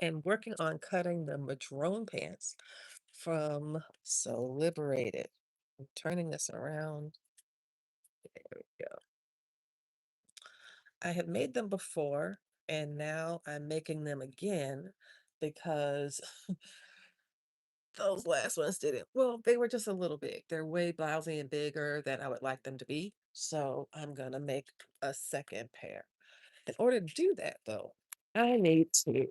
and working on cutting the Madrone pants from So Liberated. I'm turning this around. There we go. I have made them before, and now I'm making them again because those last ones didn't. Well, they were just a little big. They're way blousy and bigger than I would like them to be. So I'm gonna make a second pair. In order to do that, though, I need to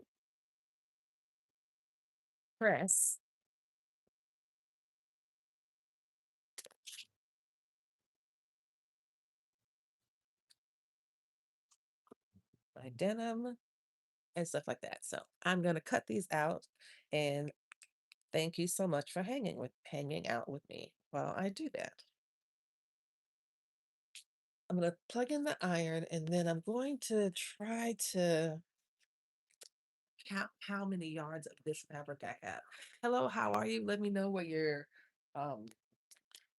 press my denim and stuff like that. So I'm gonna cut these out, and thank you so much for hanging out with me while I do that. I'm gonna plug in the iron, and then I'm going to try to count how many yards of this fabric I have. Hello, how are you? Let me know where you're um,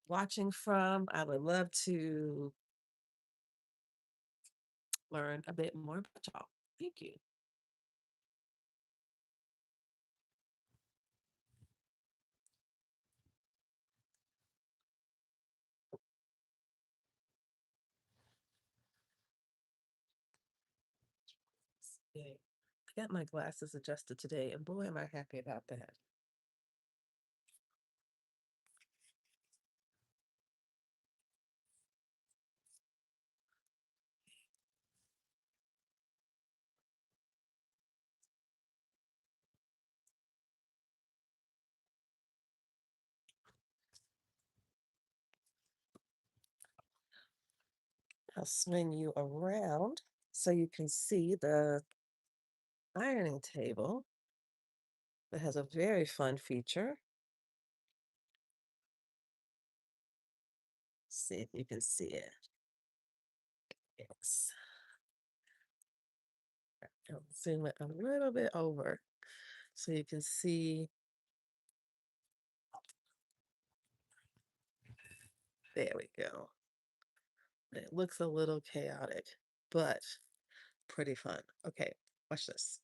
watching from. I would love to learn a bit more about y'all. Thank you. Yay. I got my glasses adjusted today, and boy, am I happy about that. I'll swing you around so you can see the ironing table that has a very fun feature. See if you can see it. Yes. I'll zoom it a little bit over so you can see. There we go. It looks a little chaotic, but pretty fun. Okay, watch this.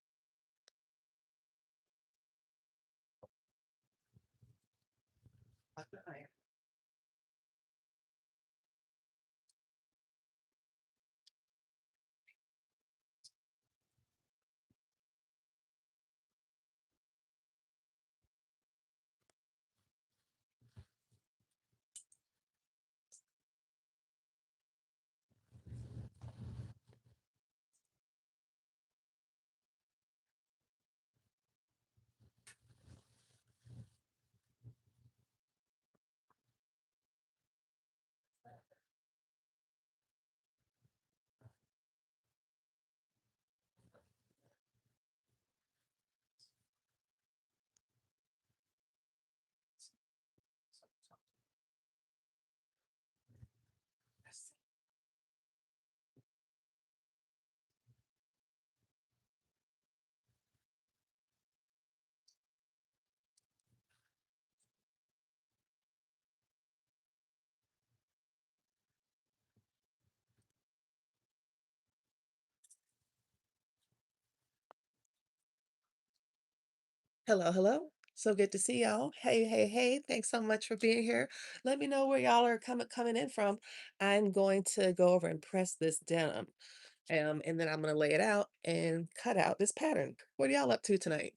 Hello, hello. So good to see y'all. Hey, hey, hey. Thanks so much for being here. Let me know where y'all are coming in from. I'm going to go over and press this denim. And then I'm gonna lay it out and cut out this pattern. What are y'all up to tonight?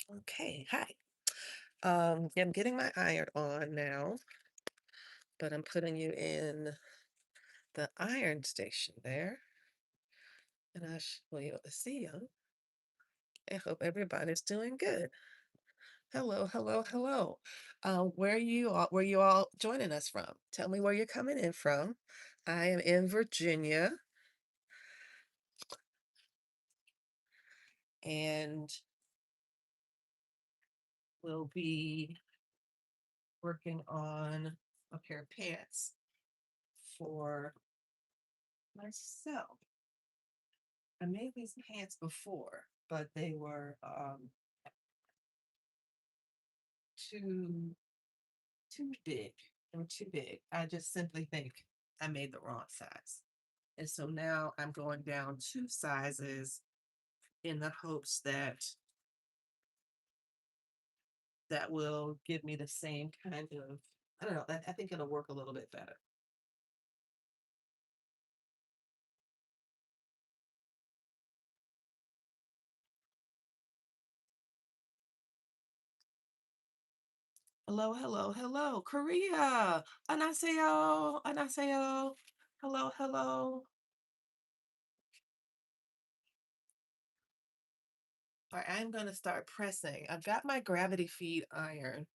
Okay, hi. Yeah, I'm getting my iron on now, but I'm putting you in the iron station there. And I will you see you. I hope everybody's doing good. Hello, hello, hello. Where you all joining us from? Tell me where you're coming in from. I am in Virginia, and will be working on a pair of pants for myself. I made these pants before, but they were too too big. They were too big. I just simply think I made the wrong size. And so now I'm going down 2 sizes in the hopes that that will give me the same kind of, I don't know, I think it'll work a little bit better. Hello, hello, hello, Korea. Annyeonghaseyo, annyeonghaseyo. Hello, hello. All right, I'm going to start pressing. I've got my gravity feed iron,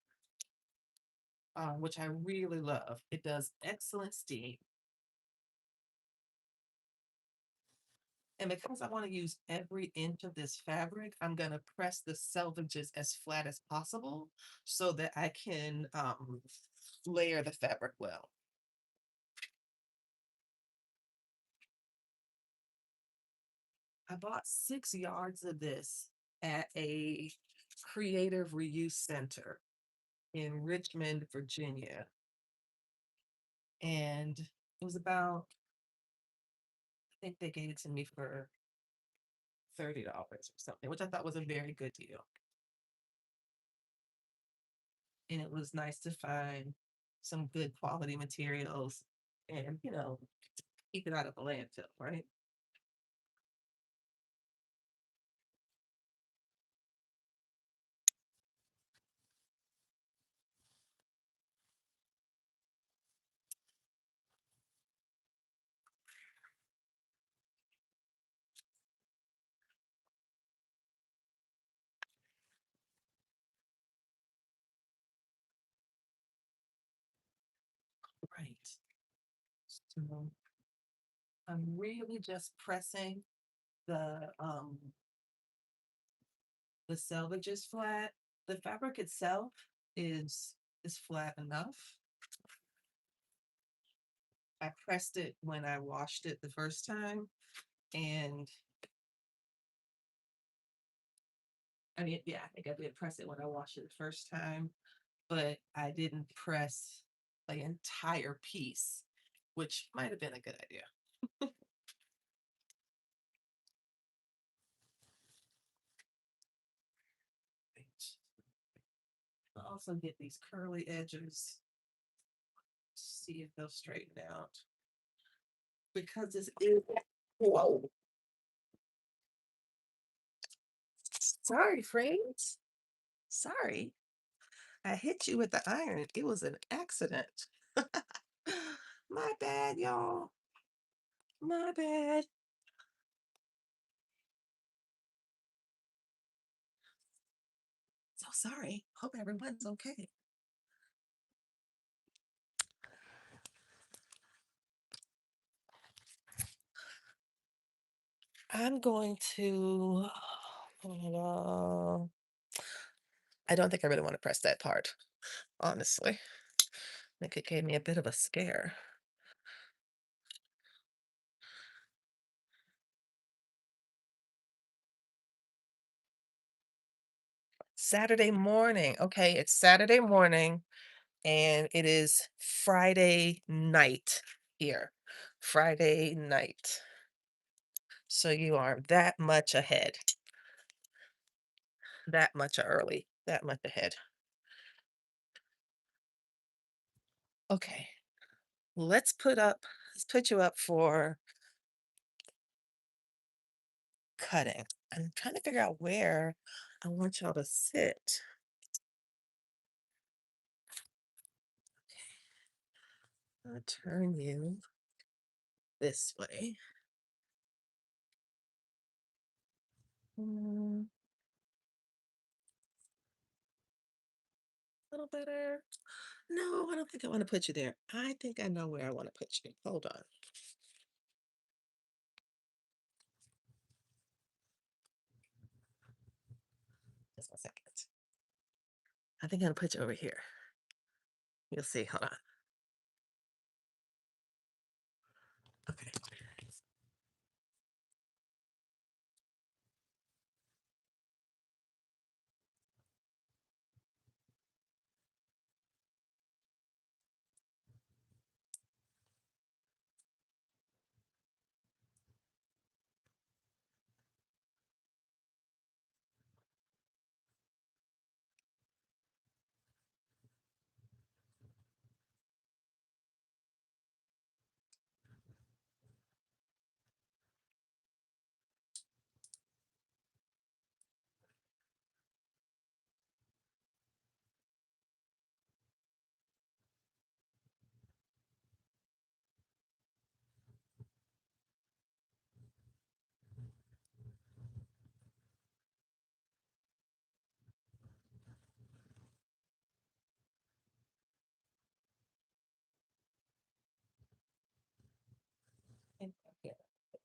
which I really love. It does excellent steam. And because I want to use every inch of this fabric, I'm going to press the selvages as flat as possible so that I can layer the fabric well. I bought 6 yards of this at a creative reuse center in Richmond, Virginia. And it was about, I think they gave it to me for $30 or something, which I thought was a very good deal. And it was nice to find some good quality materials and, keep it out of the landfill, right? Right. So I'm really just pressing the the selvage is flat. The fabric itself is flat enough. I pressed it when I washed it the first time, and I mean, yeah, I think I did press it when I washed it the first time, but I didn't press the entire piece, which might have been a good idea. I'll also get these curly edges, see if they'll straighten out because this is, whoa, sorry, friends. Sorry. I hit you with the iron. It was an accident. My bad, y'all. My bad. So sorry. Hope everyone's okay. I'm going to. I don't think I really want to press that part, honestly. I think it gave me a bit of a scare. Saturday morning. Okay, it's Saturday morning and it is Friday night here. Friday night. So you are that much ahead, that much early, that much ahead. Okay, let's put you up for cutting. I'm trying to figure out where I want y'all to sit. I'll turn you this way. A little better. No, I don't think I want to put you there. I think I know where I want to put you. Hold on. Just a second. I think I'm gonna put you over here. You'll see. Hold on. Okay.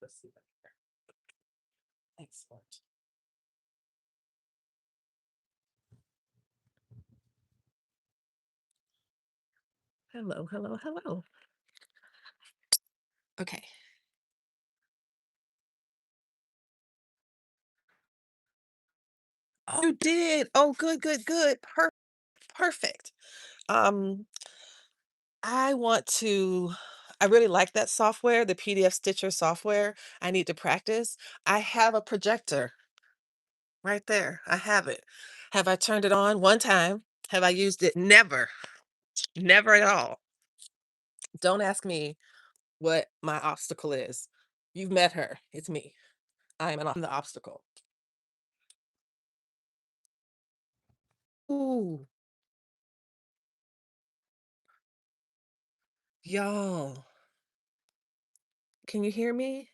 Let's see. Excellent. Hello, hello, hello. Okay. Oh, you did. Oh, good, good, good. Perfect. Um, I really like that software, the PDF Stitcher software. I need to practice. I have a projector right there. I have it. Have I turned it on one time? Have I used it? Never. Never at all. Don't ask me what my obstacle is. You've met her. It's me. I'm the obstacle. Ooh, y'all. Can you hear me?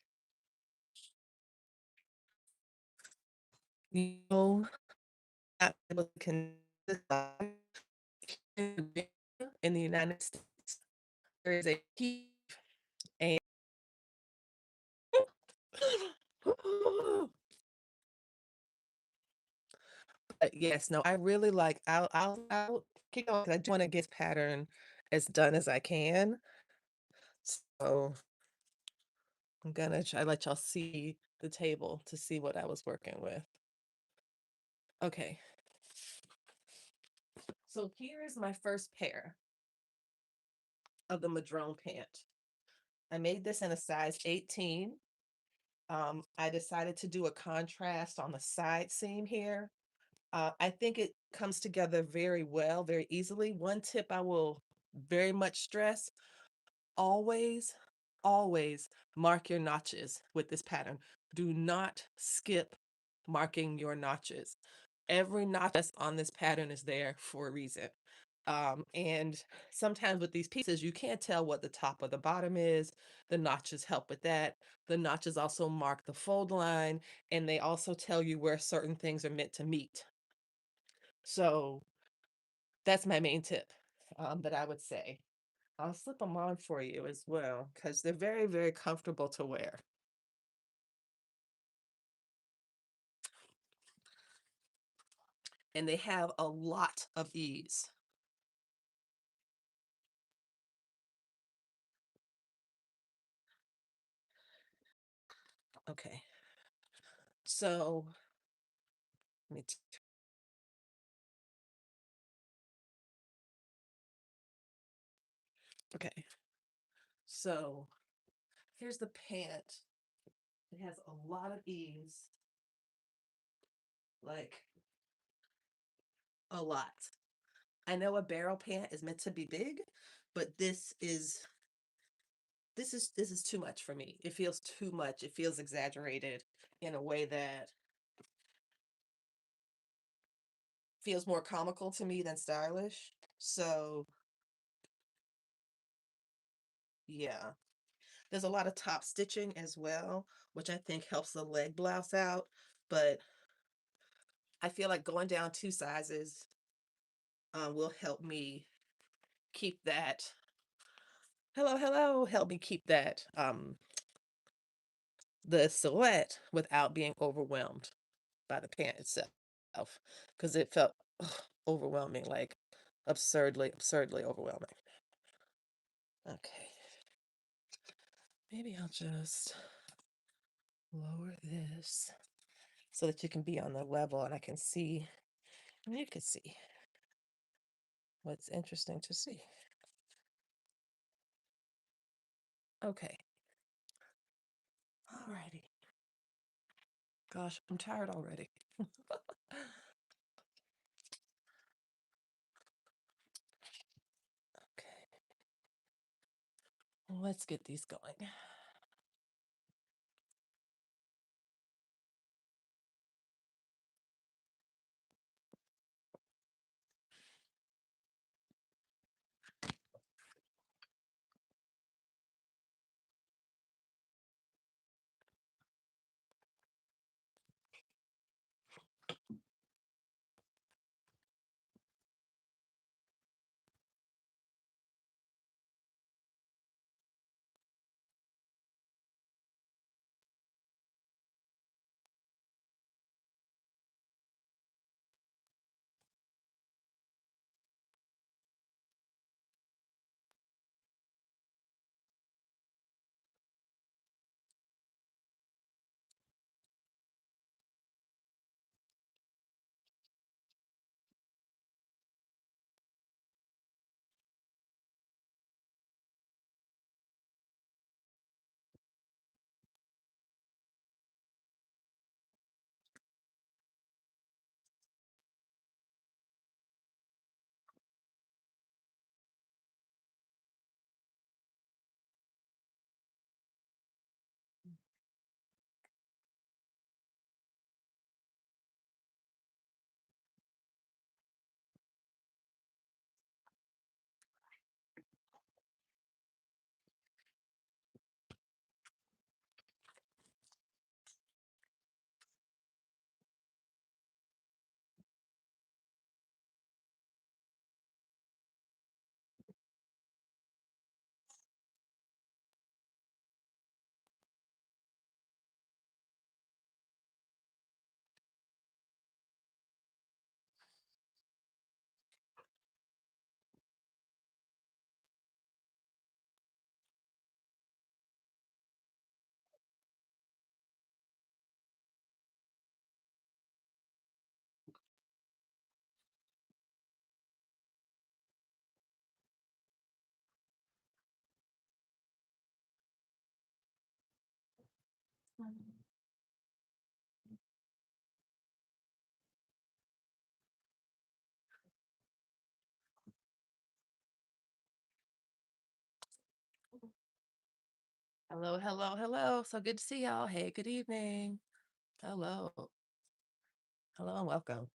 You know, not able to in the United States, there is a heat and but yes, no, I really like I'll keep going 'cause I do want to get this pattern as done as I can. So I'm gonna try let y'all see the table to see what I was working with. Okay, so here is my first pair of the Madrone pant. I made this in a size 18. I decided to do a contrast on the side seam here. I think it comes together very well, very easily. One tip I will very much stress, always, always mark your notches with this pattern. Do not skip marking your notches. Every notch that's on this pattern is there for a reason. And sometimes with these pieces, you can't tell what the top or the bottom is. The notches help with that. The notches also mark the fold line, and they also tell you where certain things are meant to meet. So that's my main tip that I would say. I'll slip them on for you as well because they're very, very comfortable to wear. And they have a lot of ease. Okay. So, let me okay. So, here's the pant. It has a lot of ease, like a lot. I know a barrel pant is meant to be big, but this is too much for me. It feels too much. It feels exaggerated in a way that feels more comical to me than stylish. So, yeah. There's a lot of top stitching as well, which I think helps the leg blouse out, but I feel like going down two sizes will help me keep that. Hello, hello, help me keep that the silhouette without being overwhelmed by the pant itself, because it felt overwhelming, like absurdly, absurdly overwhelming. Okay, maybe I'll just lower this so that you can be on the level and I can see, and you can see what's interesting to see. Okay, alrighty. Gosh, I'm tired already. Okay, let's get these going. Hello, hello, hello. So good to see y'all. Hey, good evening. Hello. Hello and welcome.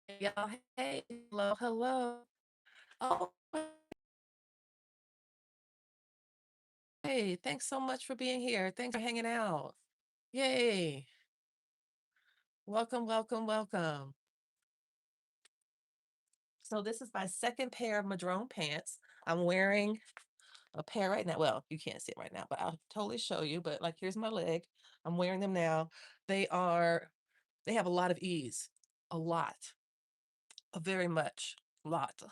Hey, y'all. Hey, hello, hello. Oh, hey, thanks so much for being here. Thanks for hanging out. Yay. Welcome, welcome, welcome. So this is my second pair of Madrone pants. I'm wearing a pair right now. Well, you can't see it right now, but I'll totally show you. But like, here's my leg. I'm wearing them now. They are, they have a lot of ease, a lot, a very much, lot.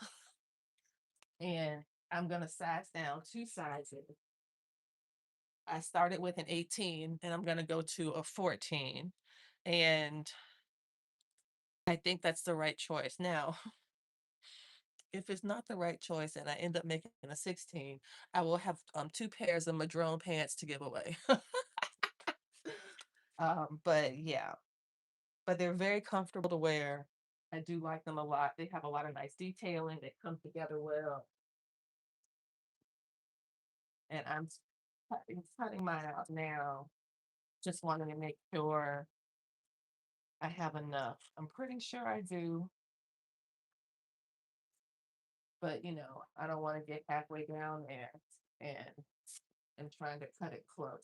And I'm gonna size down two sizes. I started with an 18 and I'm gonna go to a 14. And I think that's the right choice. Now, if it's not the right choice and I end up making a 16, I will have two pairs of Madrone pants to give away. But yeah, but they're very comfortable to wear. I do like them a lot. They have a lot of nice detailing. They come together well. And I'm cutting mine out now. Just wanting to make sure I have enough. I'm pretty sure I do, but I don't want to get halfway down there and trying to cut it close.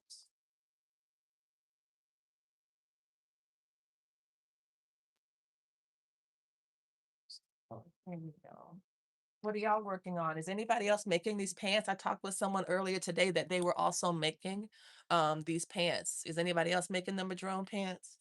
Oh, here we go. What are y'all working on? Is anybody else making these pants? I talked with someone earlier today that they were also making these pants. Is anybody else making the Madrone pants?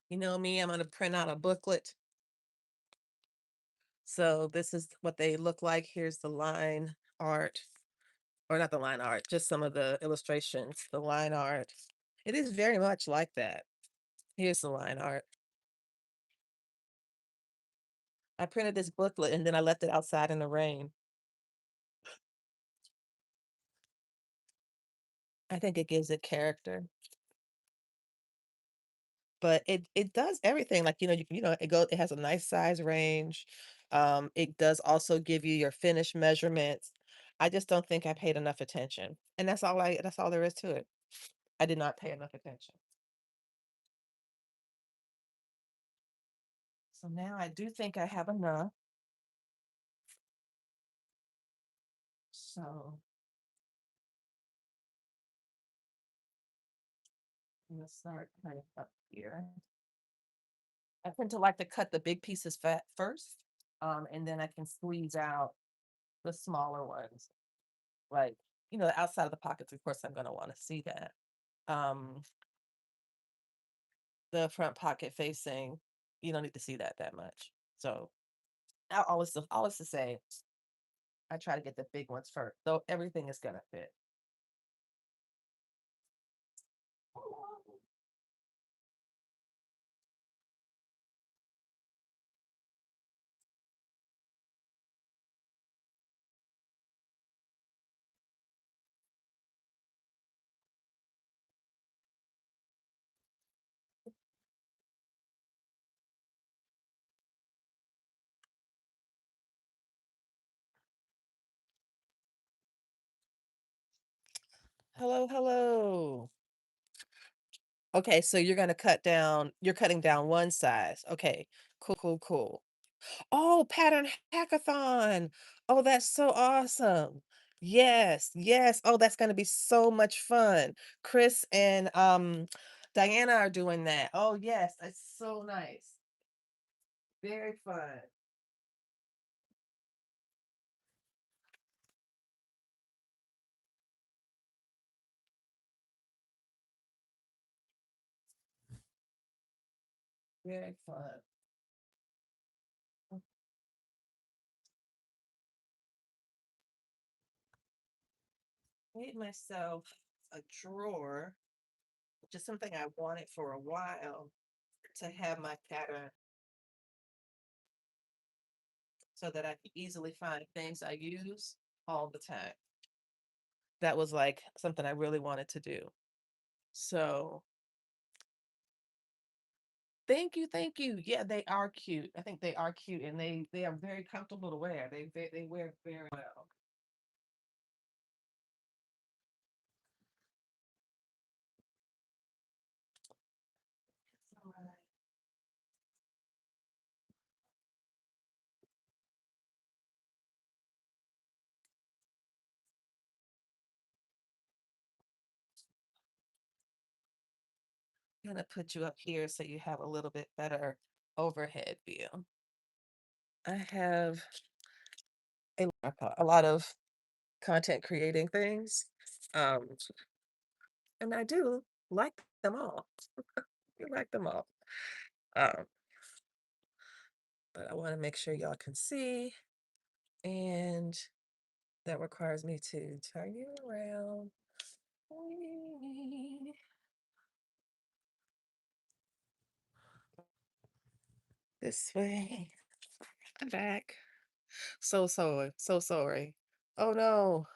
You know me, I'm gonna print out a booklet. So this is what they look like. Here's the line art, or not the line art, just some of the illustrations, the line art. It is very much like that. Here's the line art. I printed this booklet and then I left it outside in the rain. I think it gives it character. but it does everything, like, it has a nice size range. It does also give you your finished measurements. I just don't think I paid enough attention, and that's all there is to it. I did not pay enough attention. So now I do think I have enough. So I'm gonna start kind of up here. I tend to like to cut the big pieces fat first, and then I can squeeze out the smaller ones. Like, the outside of the pockets, of course, I'm gonna want to see that. Um, the front pocket facing, you don't need to see that much. So always to say, I try to get the big ones first, though everything is gonna fit. Hello, hello. Okay, so you're cutting down one size. Okay, cool, cool, cool. Oh, pattern hackathon. Oh, that's so awesome. Yes, yes. Oh, that's gonna be so much fun. Chris and Diana are doing that. Oh, yes, that's so nice. Very fun. Very fun. Made myself a drawer, which is something I wanted for a while, to have my pattern so that I could easily find things I use all the time. That was like something I really wanted to do. So thank you, thank you. Yeah, they are cute. I think they are cute, and they are very comfortable to wear. They wear very well. I'm gonna put you up here so you have a little bit better overhead view. I have a lot of content creating things, um, and I do like them all. I like them all. Um, but I want to make sure y'all can see, and that requires me to turn you around. This way. I'm back. So sorry. So sorry. Oh no.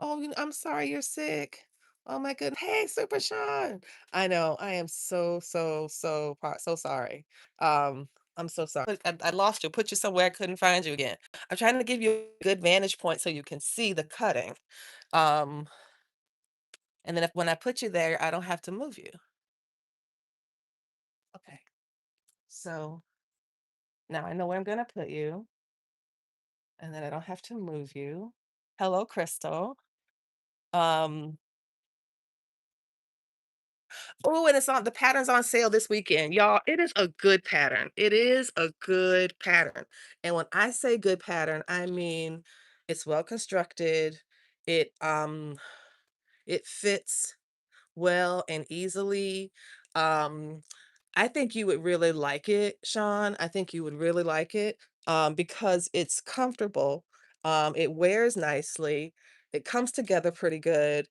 Oh, I'm sorry you're sick. Oh my goodness. Hey, Super Sean. I know. I am so sorry. I'm so sorry. I lost you. Put you somewhere I couldn't find you again. I'm trying to give you a good vantage point so you can see the cutting. Um, and then when I put you there, I don't have to move you. Okay. So now I know where I'm gonna put you, and then I don't have to move you. Hello, Crystal. Um, oh, and the pattern's on sale this weekend. Y'all, it is a good pattern. It is a good pattern. And when I say good pattern, I mean it's well constructed. It it fits well and easily. Um, I think you would really like it, Sean. I think you would really like it because it's comfortable. It wears nicely. It comes together pretty good.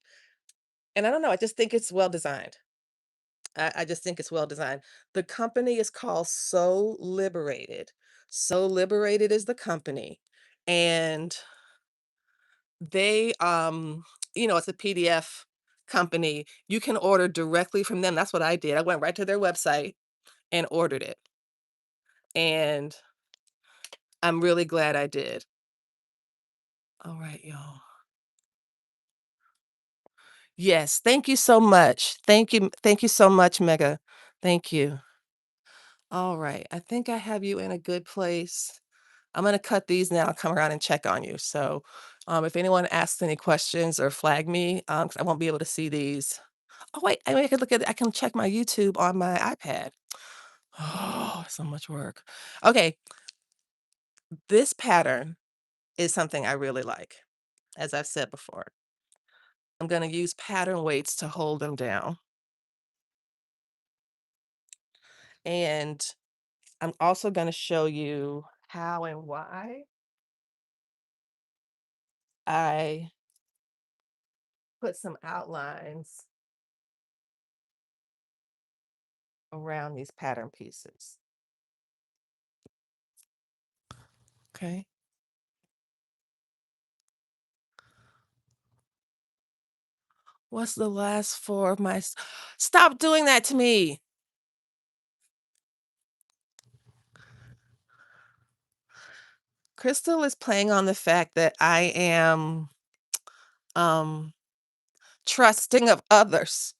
And I don't know, I just think it's well designed. I just think it's well designed. The company is called So Liberated. So Liberated is the company. And they it's a PDF company, you can order directly from them. That's what I did. I went right to their website and ordered it, and I'm really glad I did. All right, y'all. Yes, thank you so much. Thank you so much, Mega. Thank you. All right, I think I have you in a good place. I'm gonna cut these now and come around and check on you. So, if anyone asks any questions or flag me, 'cause I won't be able to see these. Oh wait, I can look at I can check my YouTube on my iPad. Oh, so much work. Okay, this pattern is something I really like, as I've said before. I'm gonna use pattern weights to hold them down. And I'm also gonna show you how and why I put some outlines around these pattern pieces. Okay. What's the last four of my stop doing that to me. Crystal is playing on the fact that I am um trusting of others,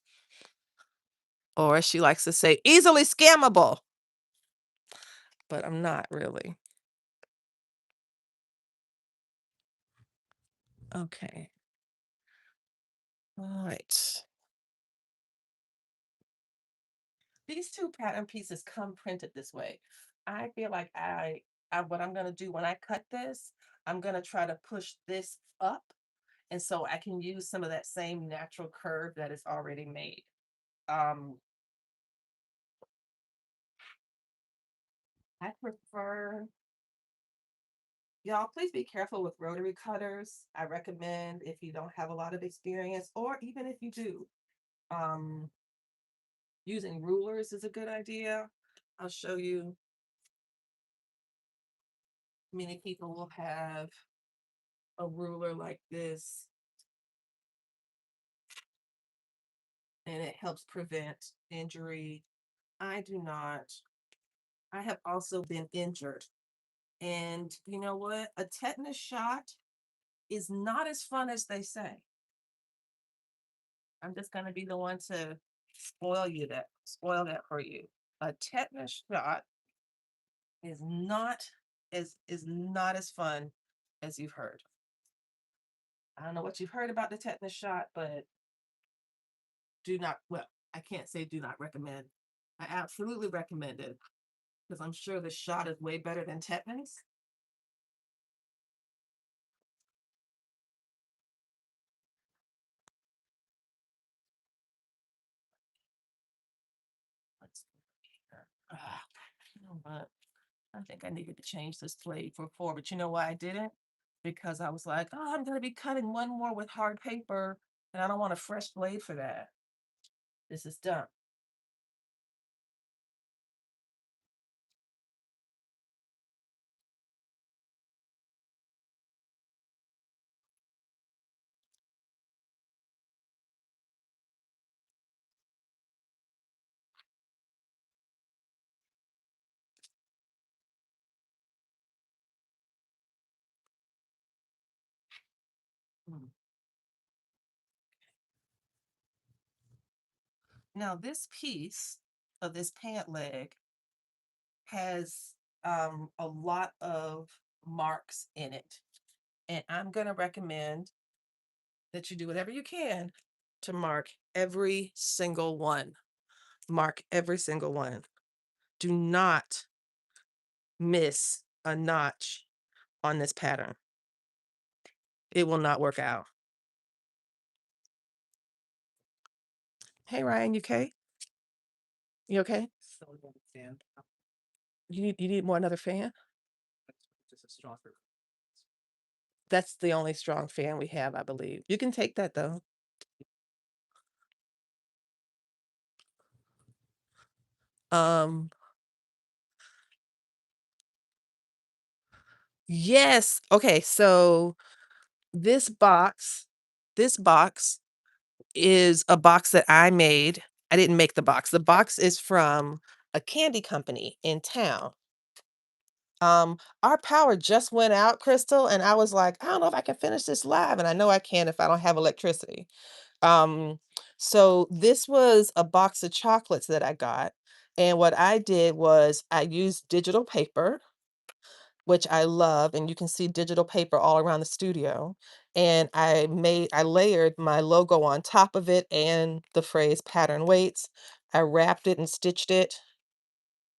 or as she likes to say, easily scammable, but I'm not really. Okay. All right. These two pattern pieces come printed this way. I feel like what I'm gonna do when I cut this, I'm gonna try to push this up, and so I can use some of that same natural curve that is already made. Um, I prefer, y'all, please be careful with rotary cutters. I recommend if you don't have a lot of experience, or even if you do, um, using rulers is a good idea. I'll show you. Many people will have a ruler like this, and it helps prevent injury. I do not. I have also been injured. And you know what? A tetanus shot is not as fun as they say. I'm just going to be the one to spoil that for you. A tetanus shot is not as fun as you've heard. I don't know what you've heard about the tetanus shot, but do not, well, I can't say do not recommend. I absolutely recommend it because I'm sure the shot is way better than tetanus. Let's see here. You know what? I think I needed to change this blade for four, but you know why I didn't? Because I was like, oh, I'm going to be cutting one more with hard paper, and I don't want a fresh blade for that. This is done. Mm. Now, this piece of this pant leg has a lot of marks in it. And I'm going to recommend that you do whatever you can to mark every single one. Mark every single one. Do not miss a notch on this pattern. It will not work out. Hey Ryan, you okay? You okay? You need more another fan? That's the only strong fan we have, I believe. You can take that though. Um, yes. Okay, so this box, this box is a box that I made. I didn't make the box. The box is from a candy company in town. Our power just went out, Crystal, and I was like, I don't know if I can finish this live, and I know I can if I don't have electricity. Um, so this was a box of chocolates that I got, and what I did was I used digital paper, which I love, and you can see digital paper all around the studio. And I layered my logo on top of it and the phrase pattern weights. I wrapped it and stitched it,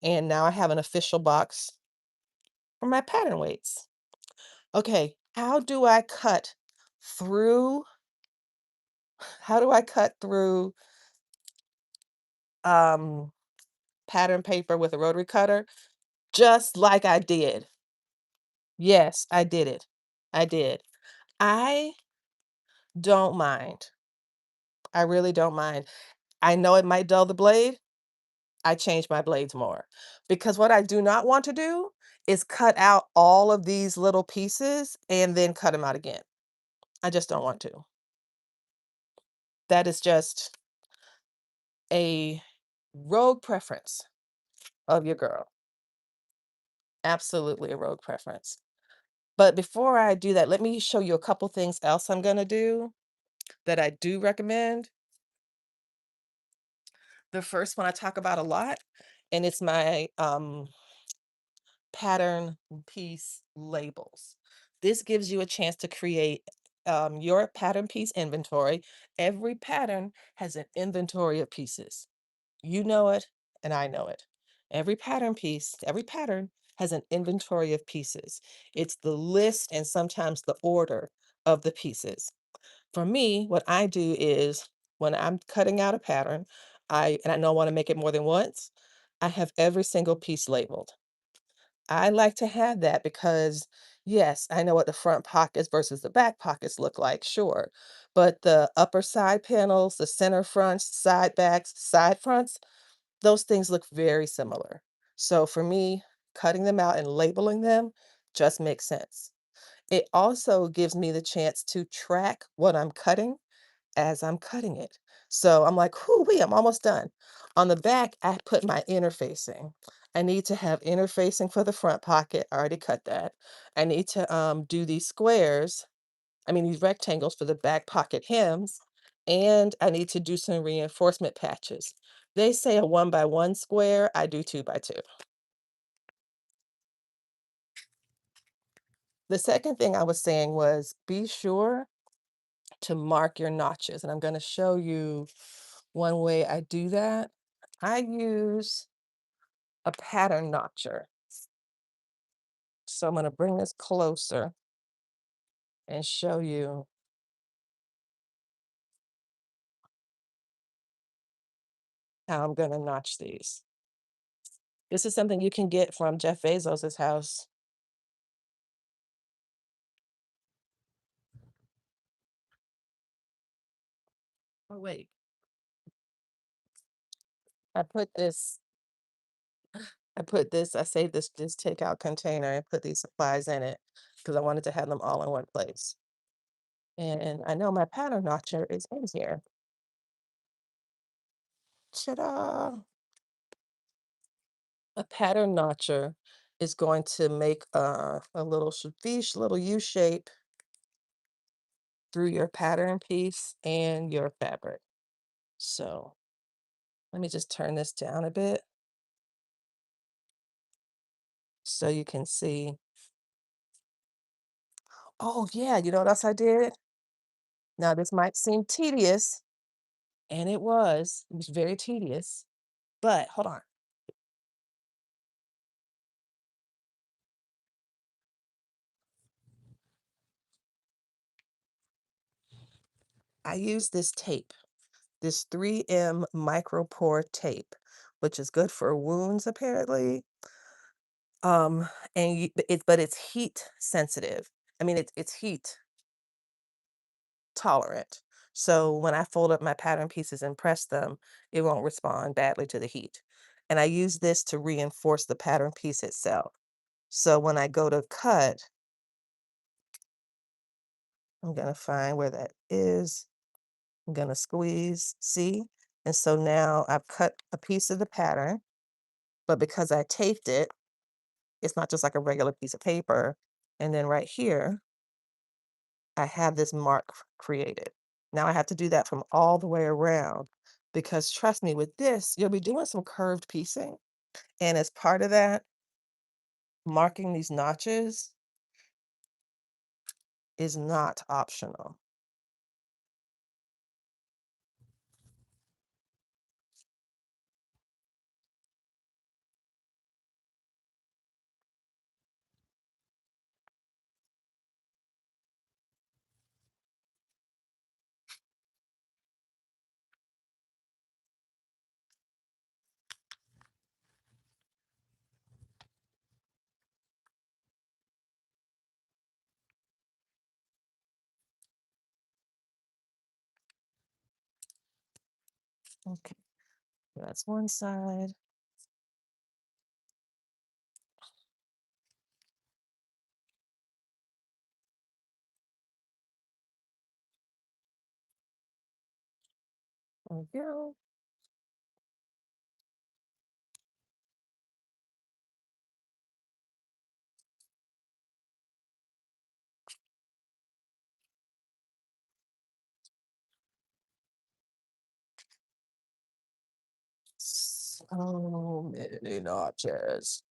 and now I have an official box for my pattern weights. Okay, through how do I cut through um pattern paper with a rotary cutter? Just like I did. Yes, I did it. I did. I don't mind. I really don't mind. I know it might dull the blade. I change my blades more because what I do not want to do is cut out all of these little pieces and then cut them out again. I just don't want to. That is just a rogue preference of your girl. Absolutely a rogue preference. But before I do that, let me show you a couple things else I'm going to do that I do recommend. The first one I talk about a lot, and it's my pattern piece labels. This gives you a chance to create your pattern piece inventory. Every pattern has an inventory of pieces. You know it, and I know it. Every pattern has an inventory of pieces. It's the list and sometimes the order of the pieces. For me, what I do is when I'm cutting out a pattern, and I know I want to make it more than once, I have every single piece labeled. I like to have that because, yes, I know what the front pockets versus the back pockets look like, sure. But the upper side panels, the center fronts, side backs, side fronts, those things look very similar. So for me, cutting them out and labeling them just makes sense. It also gives me the chance to track what I'm cutting as I'm cutting it. So I'm like, whoo I'm almost done. On the back, I put my interfacing. I need to have interfacing for the front pocket. I already cut that. I need to do these squares, these rectangles for the back pocket hems, and I need to do some reinforcement patches. They say a 1 by 1 square, I do 2 by 2. The second thing I was saying was be sure to mark your notches, and I'm going to show you one way I do that. I use a pattern notcher. So I'm going to bring this closer and show you how I'm going to notch these. This is something you can get from Jeff Bezos's house. Oh, wait. I put this, I saved this takeout container and put these supplies in it because I wanted to have them all in one place. And I know my pattern notcher is in here. Ta-da! A pattern notcher is going to make a little little U shape through your pattern piece and your fabric. So let me just turn this down a bit so you can see. Oh yeah, you know what else I did? Now this might seem tedious, and it was very tedious, but hold on. I use this tape, this 3M micro pore tape, which is good for wounds apparently. And but it's heat sensitive. It's heat tolerant. So when I fold up my pattern pieces and press them, it won't respond badly to the heat. And I use this to reinforce the pattern piece itself. So when I go to cut, I'm gonna find where that is. I'm gonna squeeze, see? And so now I've cut a piece of the pattern, but because I taped it, it's not just like a regular piece of paper. And then right here, I have this mark created. Now I have to do that from all the way around because trust me, with this, you'll be doing some curved piecing. And as part of that, marking these notches is not optional. Okay, that's one side. There we go. So many notches.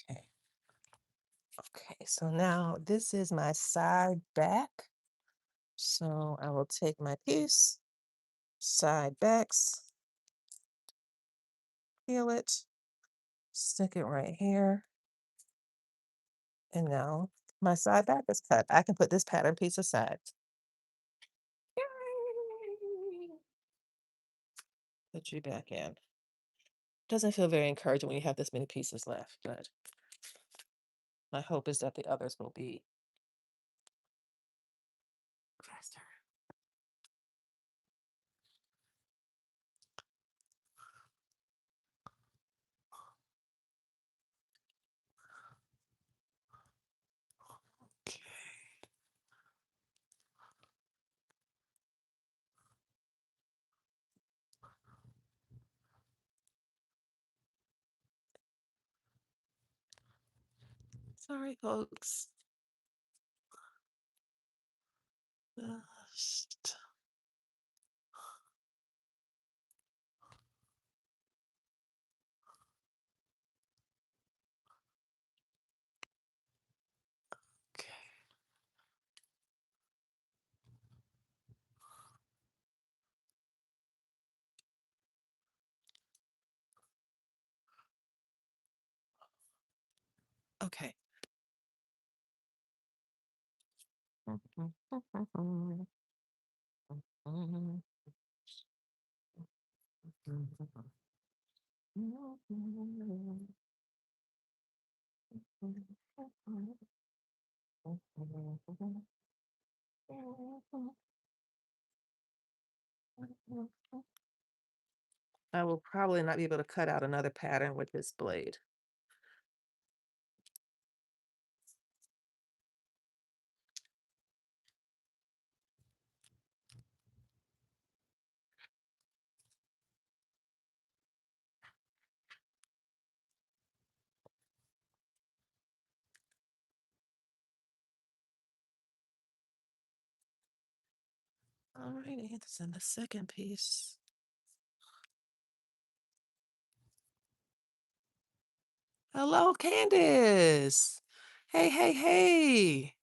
Okay. Okay, so now this is my side back. So I will take my piece, side backs, peel it, stick it right here. And now my side back is cut. I can put this pattern piece aside. Put you back in. Doesn't feel very encouraging when you have this many pieces left, but my hope is that the others will be faster. Okay. Sorry, folks. Just okay. Okay. I will probably not be able to cut out another pattern with this blade. Alrighty, this is the second piece. Hello, Candace. Hey, hey, hey.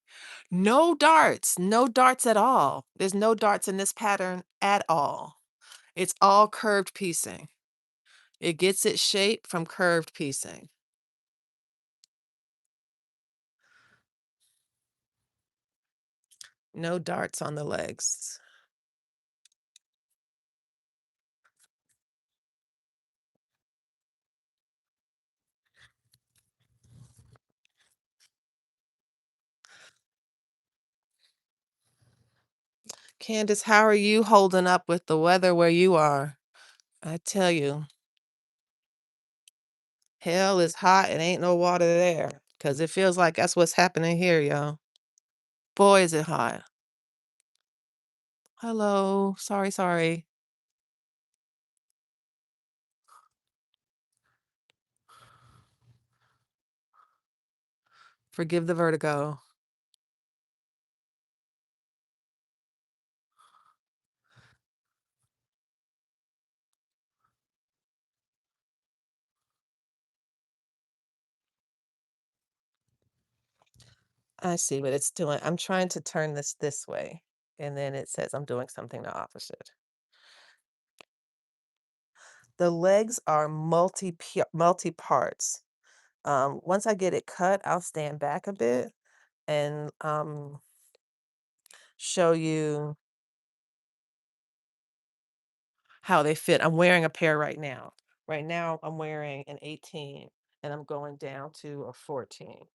No darts, no darts at all. There's no darts in this pattern at all. It's all curved piecing. It gets its shape from curved piecing. No darts on the legs. Candace, how are you holding up with the weather where you are? I tell you, hell is hot and ain't no water there. 'Cause it feels like that's what's happening here, y'all. Boy, is it hot. Hello. Sorry, sorry. Forgive the vertigo. I see what it's doing. I'm trying to turn this way, and then it says I'm doing something the opposite. The legs are multi parts. Once I get it cut, I'll stand back a bit and show you how they fit. I'm wearing a pair right now. Right now, I'm wearing an 18 and I'm going down to a 14.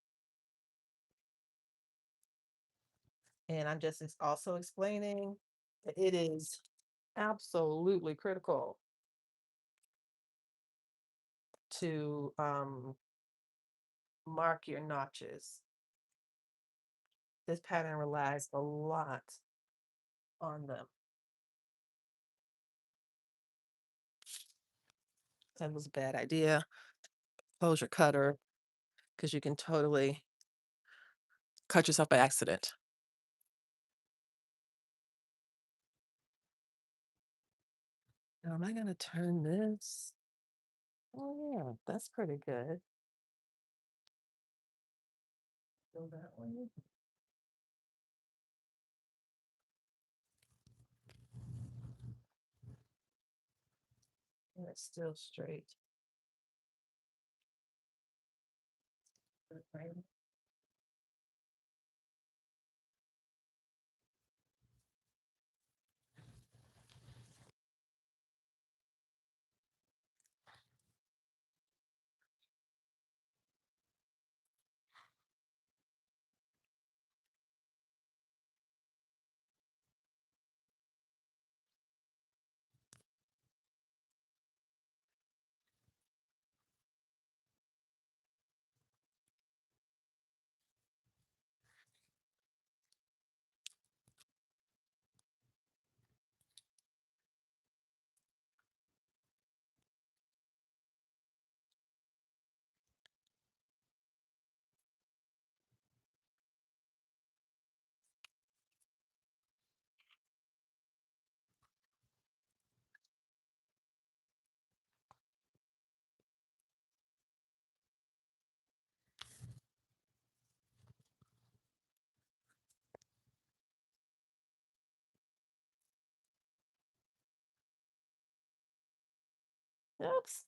And I'm just also explaining that it is absolutely critical to mark your notches. This pattern relies a lot on them. That was a bad idea. Close your cutter because you can totally cut yourself by accident. Now, am I going to turn this? Oh, yeah, that's pretty good. Go that way. And it's still straight. Right. Oops.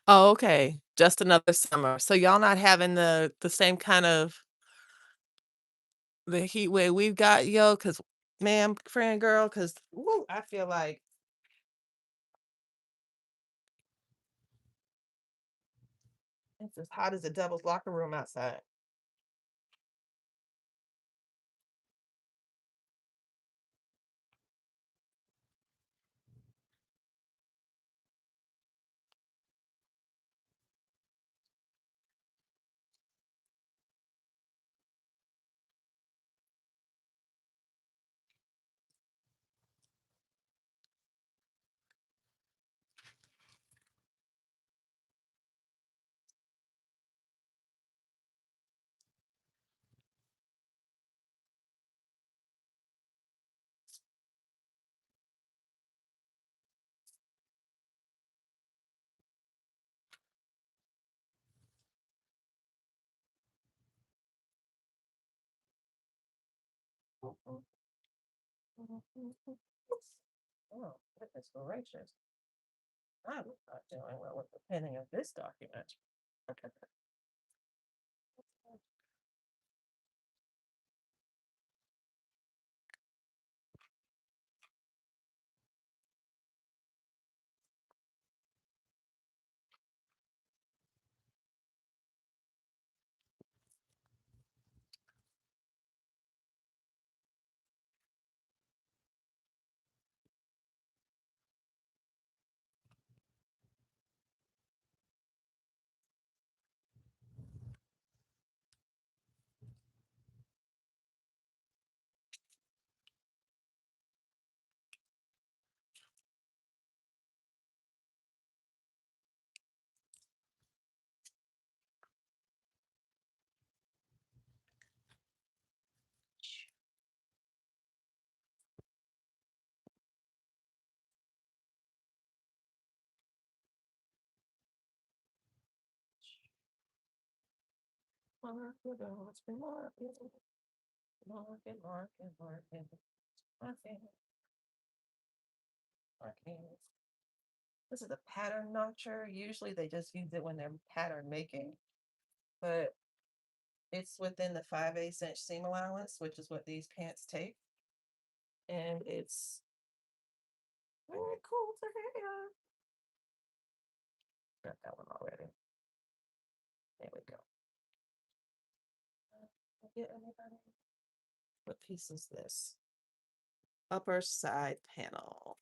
Oh, okay. Just another summer. So y'all not having the same kind of the heat wave we've got, yo, because ma'am, friend girl, because I feel like it's as hot as the devil's locker room outside. Oh, goodness gracious. I'm not doing well with the pinning of this document. Mark it, let's be marking, marking, marking, marking, marking, marking. This is a pattern notcher. Usually they just use it when they're pattern making, but it's within the 5/8 inch seam allowance, which is what these pants take. And it's very cool to have. Got that one already. There we go. Get anybody? What piece is this? Upper side panel.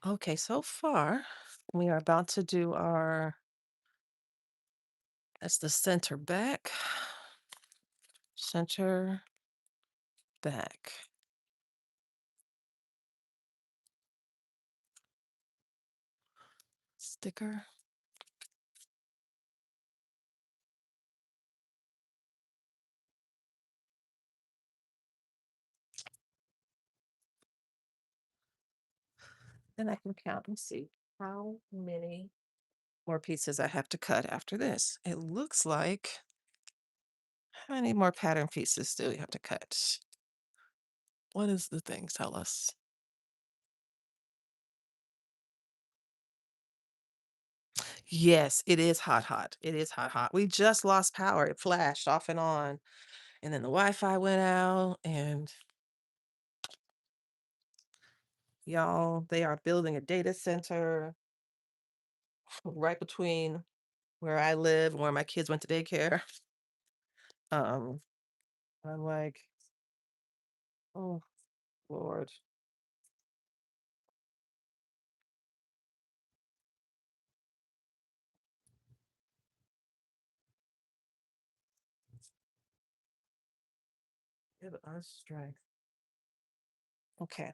Okay, so far we are about to do that's the center back, center back. Sticker. Then I can count and see how many more pieces I have to cut after this. It looks like, how many more pattern pieces do we have to cut? What does the thing tell us? Yes, it is hot, hot. It is hot, hot. We just lost power. It flashed off and on, and then the Wi-Fi went out, and y'all, they are building a data center right between where I live and where my kids went to daycare. Um, I'm like, oh Lord. Give us strength. Okay.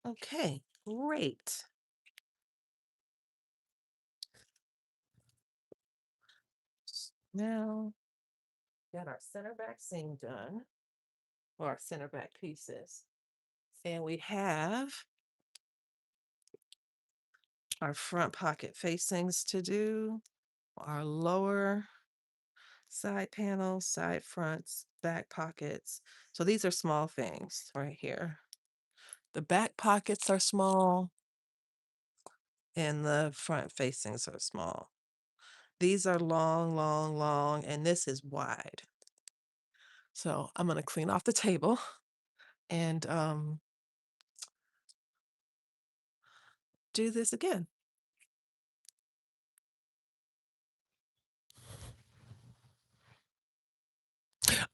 Okay, great. Now, got our center back seam done, or our center back pieces. And we have our front pocket facings to do, our lower side panels, side fronts, back pockets. So these are small things right here. The back pockets are small and the front facings are small. These are long, long, long, and this is wide. So I'm gonna clean off the table and do this again.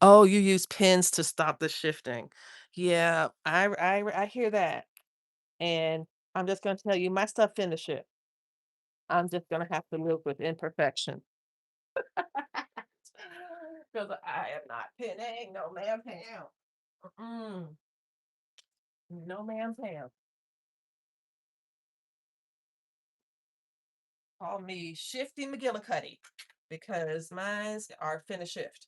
Oh, you use pins to stop the shifting. Yeah, I hear that, and I'm just gonna tell you, my stuff finish it. I'm just gonna have to live with imperfection. Because I am not pinning, no ma'am, Pam. Mm, no ma'am, Pam. Call me Shifty McGillicuddy because mines are finish shift.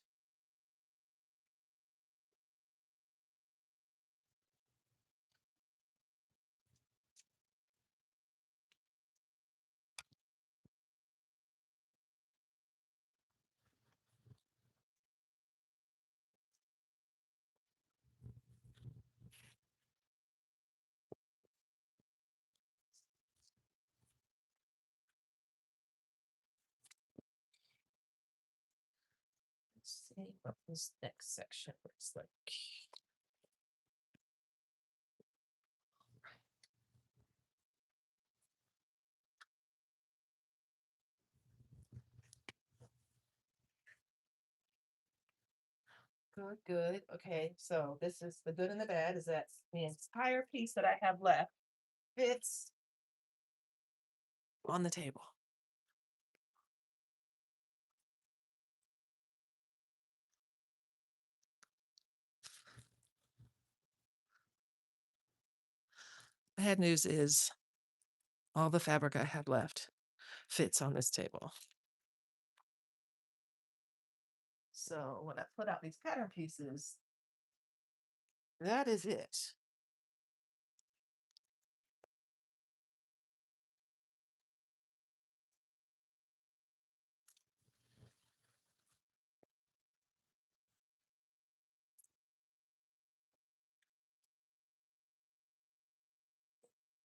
Let's see what this next section looks like. Good, good. Okay, so this is the good and the bad is that the entire piece that I have left fits on the table. Bad news is all the fabric I have left fits on this table. So when I put out these pattern pieces, that is it.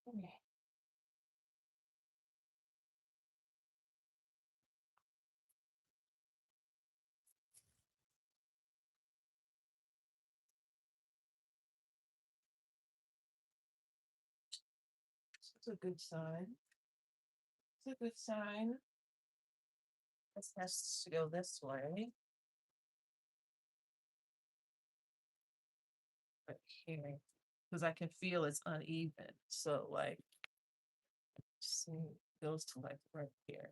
Okay. It's a good sign. It's a good sign. This has to go this way. Right here. Because I can feel it's uneven. So like see goes to like right here.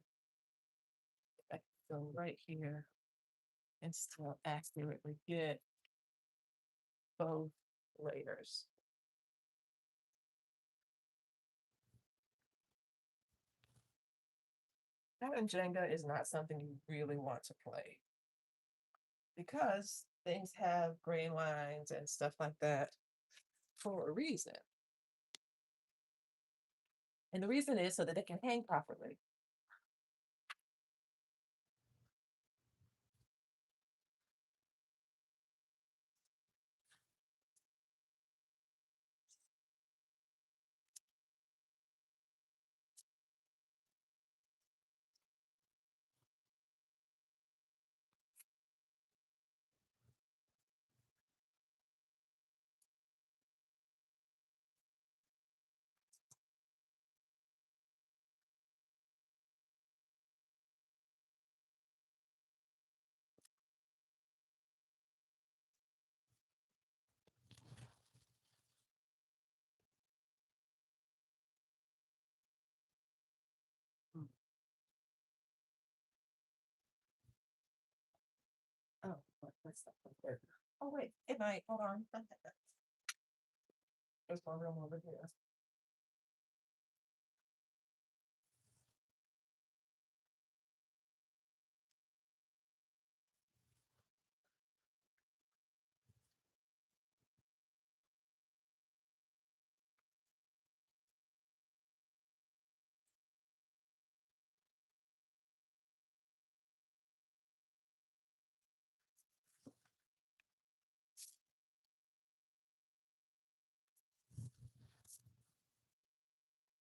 I can go right here and still accurately get both layers. Pattern Jenga is not something you really want to play because things have gray lines and stuff like that for a reason. And the reason is so that it can hang properly. Mm. Oh, what's that right there? Oh, wait, it might. Hold on. There's more room over here.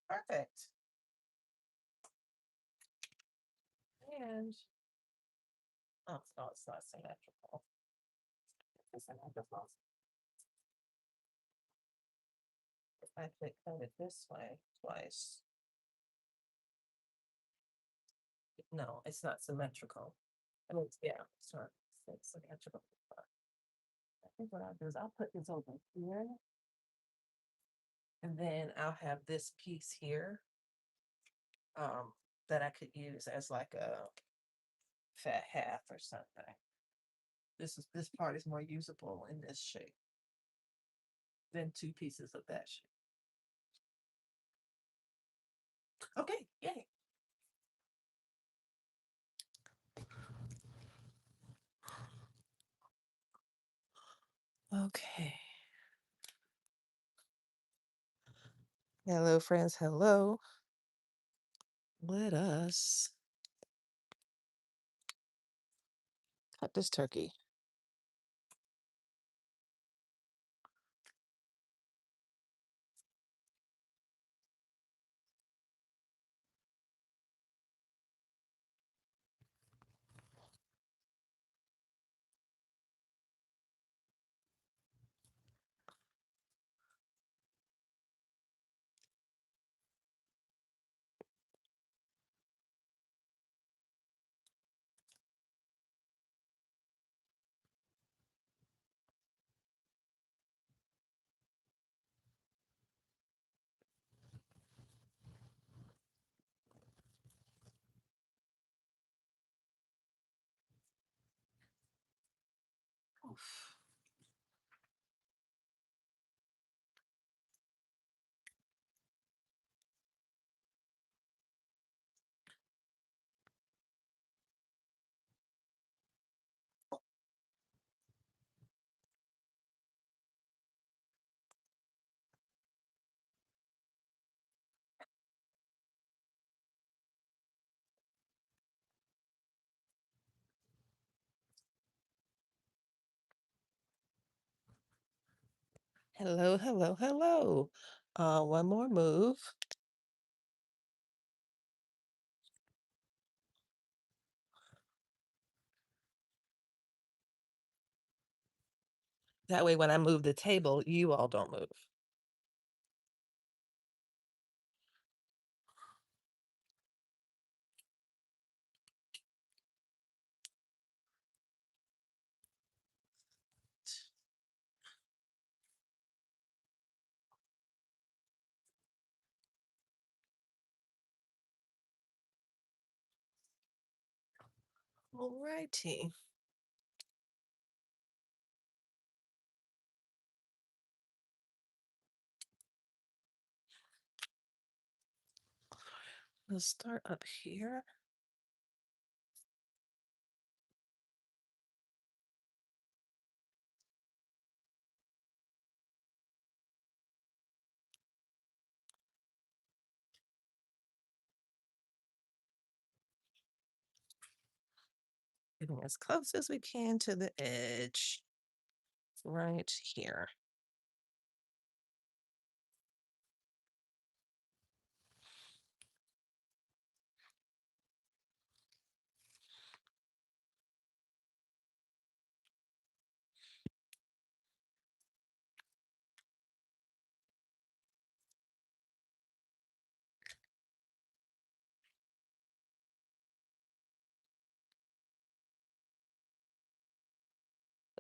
Perfect. And oh, no, it's not symmetrical. It's symmetrical. If I could cut it this way twice. No, it's not symmetrical. I mean, yeah, it's symmetrical. I think what I'll do is I'll put this over here, and then I'll have this piece here, that I could use as like a fat half or something. This part is more usable in this shape than two pieces of that shape. Okay, yay. Okay. Hello, friends. Hello. Let us cut this turkey. Oof. Hello, hello, hello. One more move. That way, when I move the table, you all don't move. All righty. We'll start up here. Getting as close as we can to the edge. Right here.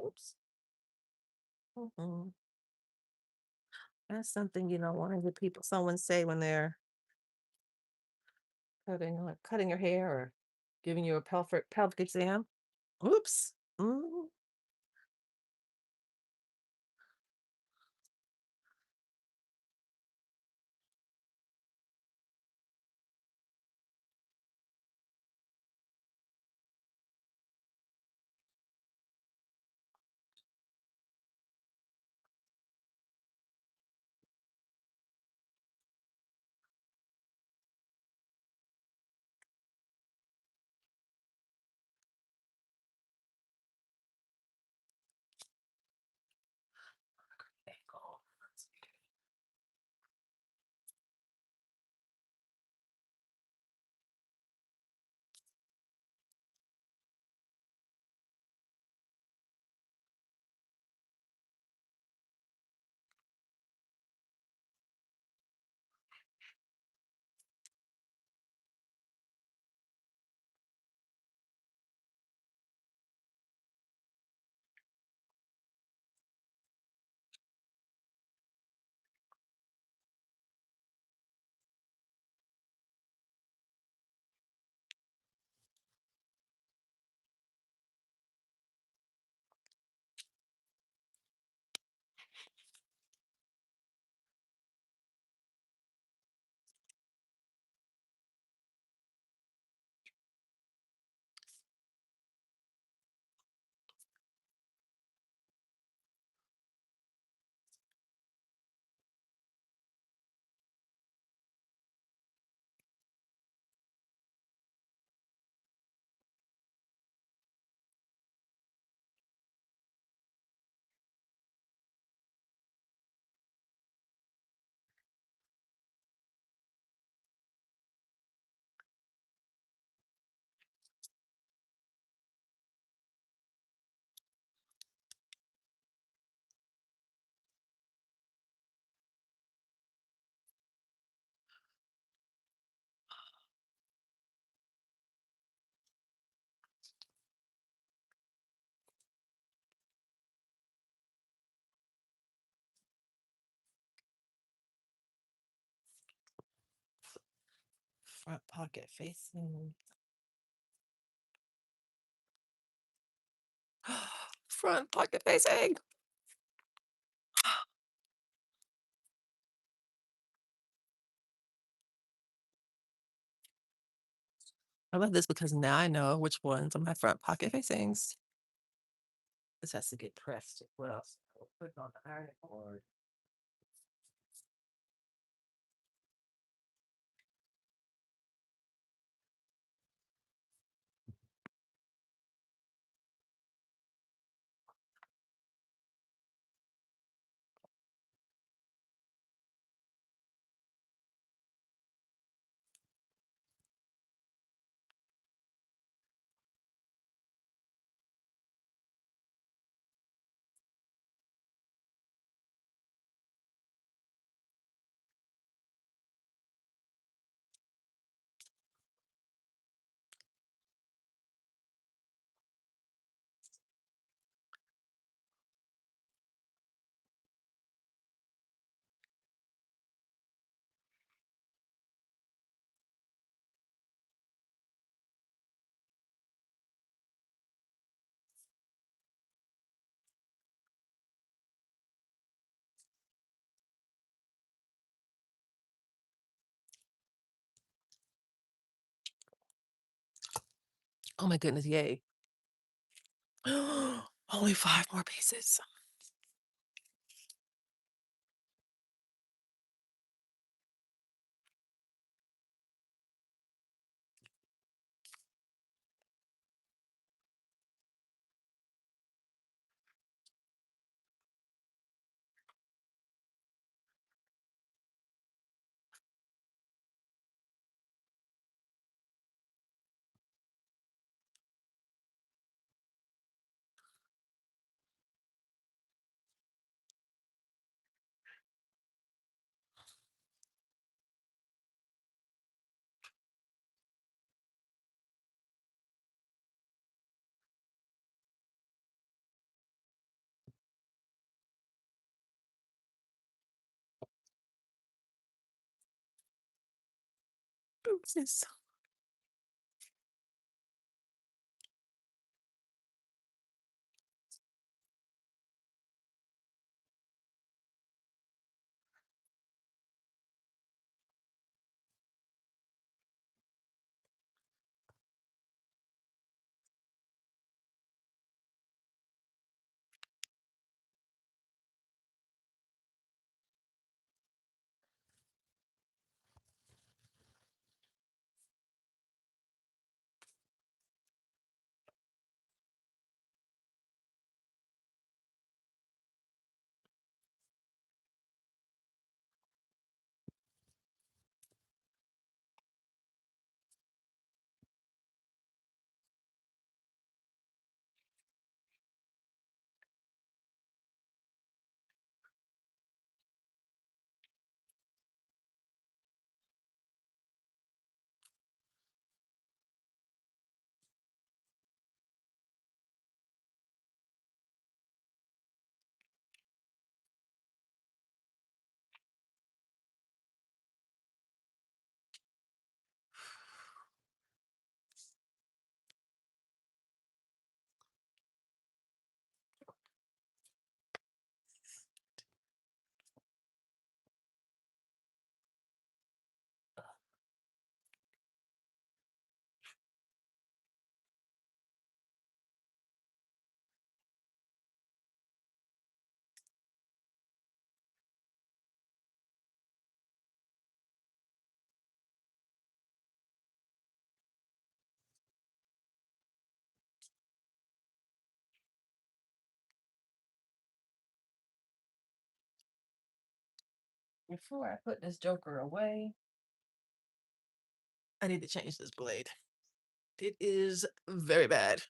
Oops. That's something you don't want to hear someone say when they're cutting your hair or giving you a pelvic exam. Oops. Mm. Front pocket facing. Front pocket facing. I love this because now I know which ones are my front pocket facings. This has to get pressed as well. So we'll put it on the ironing board. Oh my goodness, yay. Only 5 more pieces. Oopsies. Before I put this joker away, I need to change this blade. It is very bad.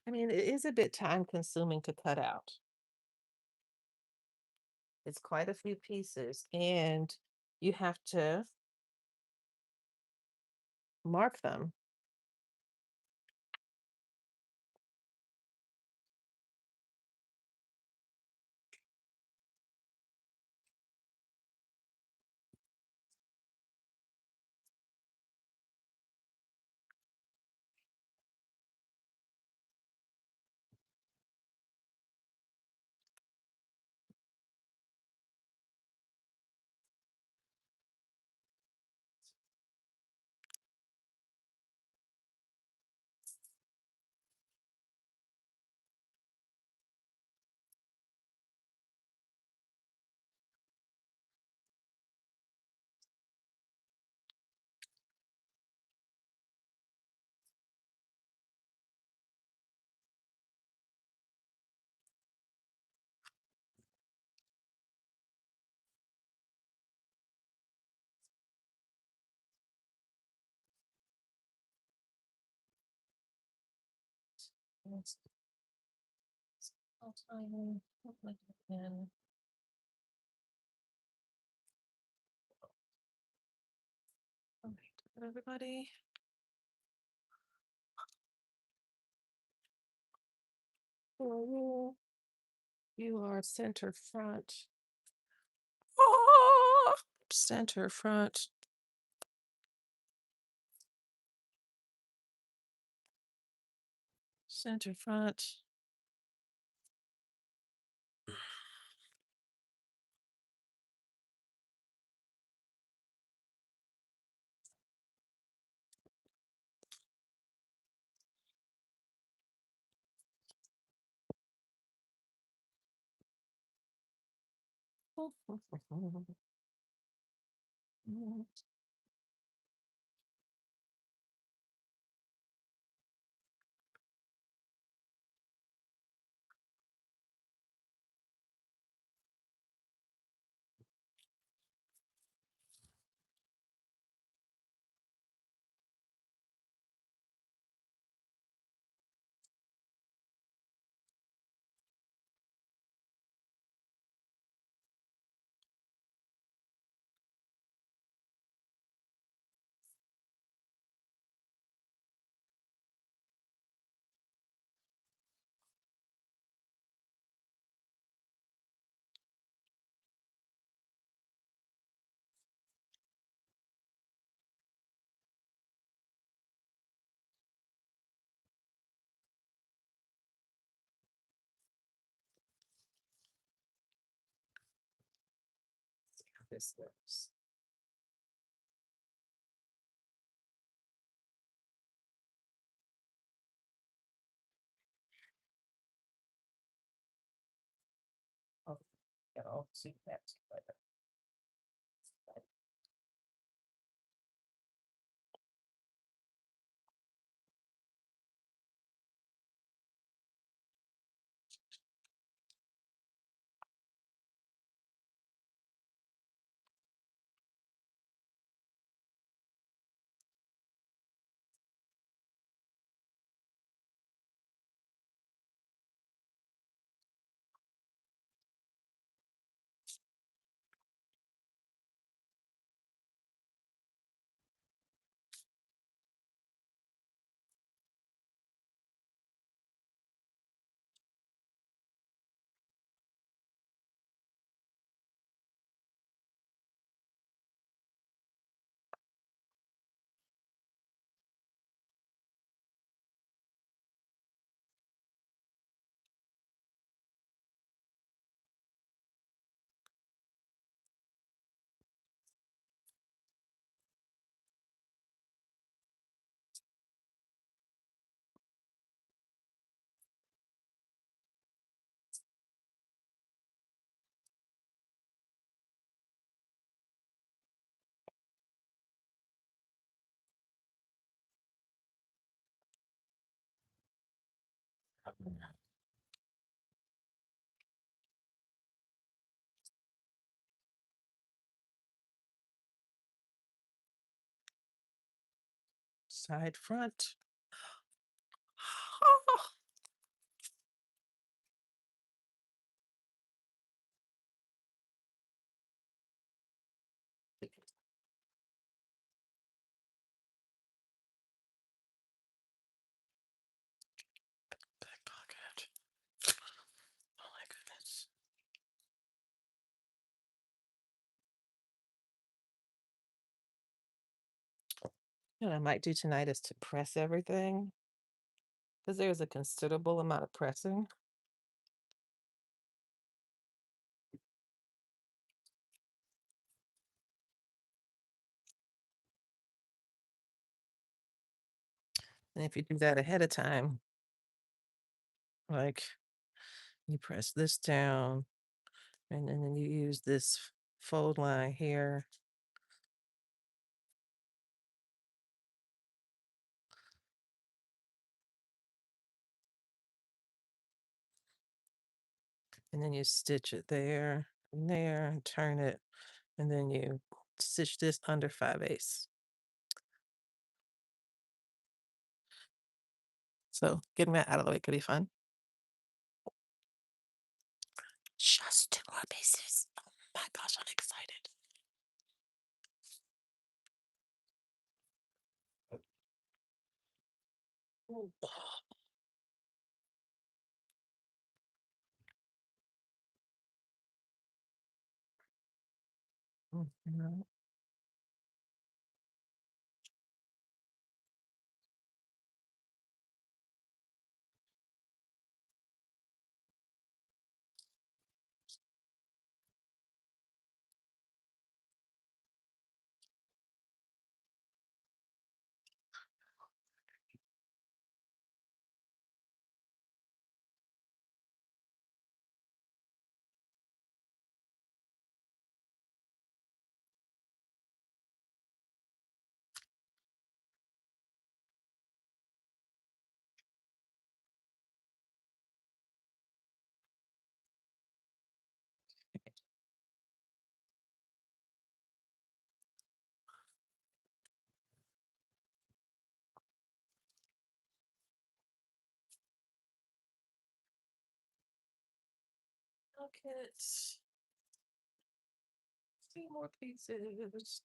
I mean, it is a bit time consuming to cut out. It's quite a few pieces, and you have to mark them. It's all tiny. Look like it again. All right, everybody. Oh, you are center front. Oh, center front. Center front. This looks. Oh, yeah, I'll see that later. Side front. What I might do tonight is to press everything because there's a considerable amount of pressing. And if you do that ahead of time, like you press this down and then you use this fold line here. And then you stitch it there and there and turn it. And then you stitch this under 5/8. So getting that out of the way could be fun. Just 2 more pieces. Oh my gosh, I'm excited. Ooh. Mhm. Pockets. 2 more pieces.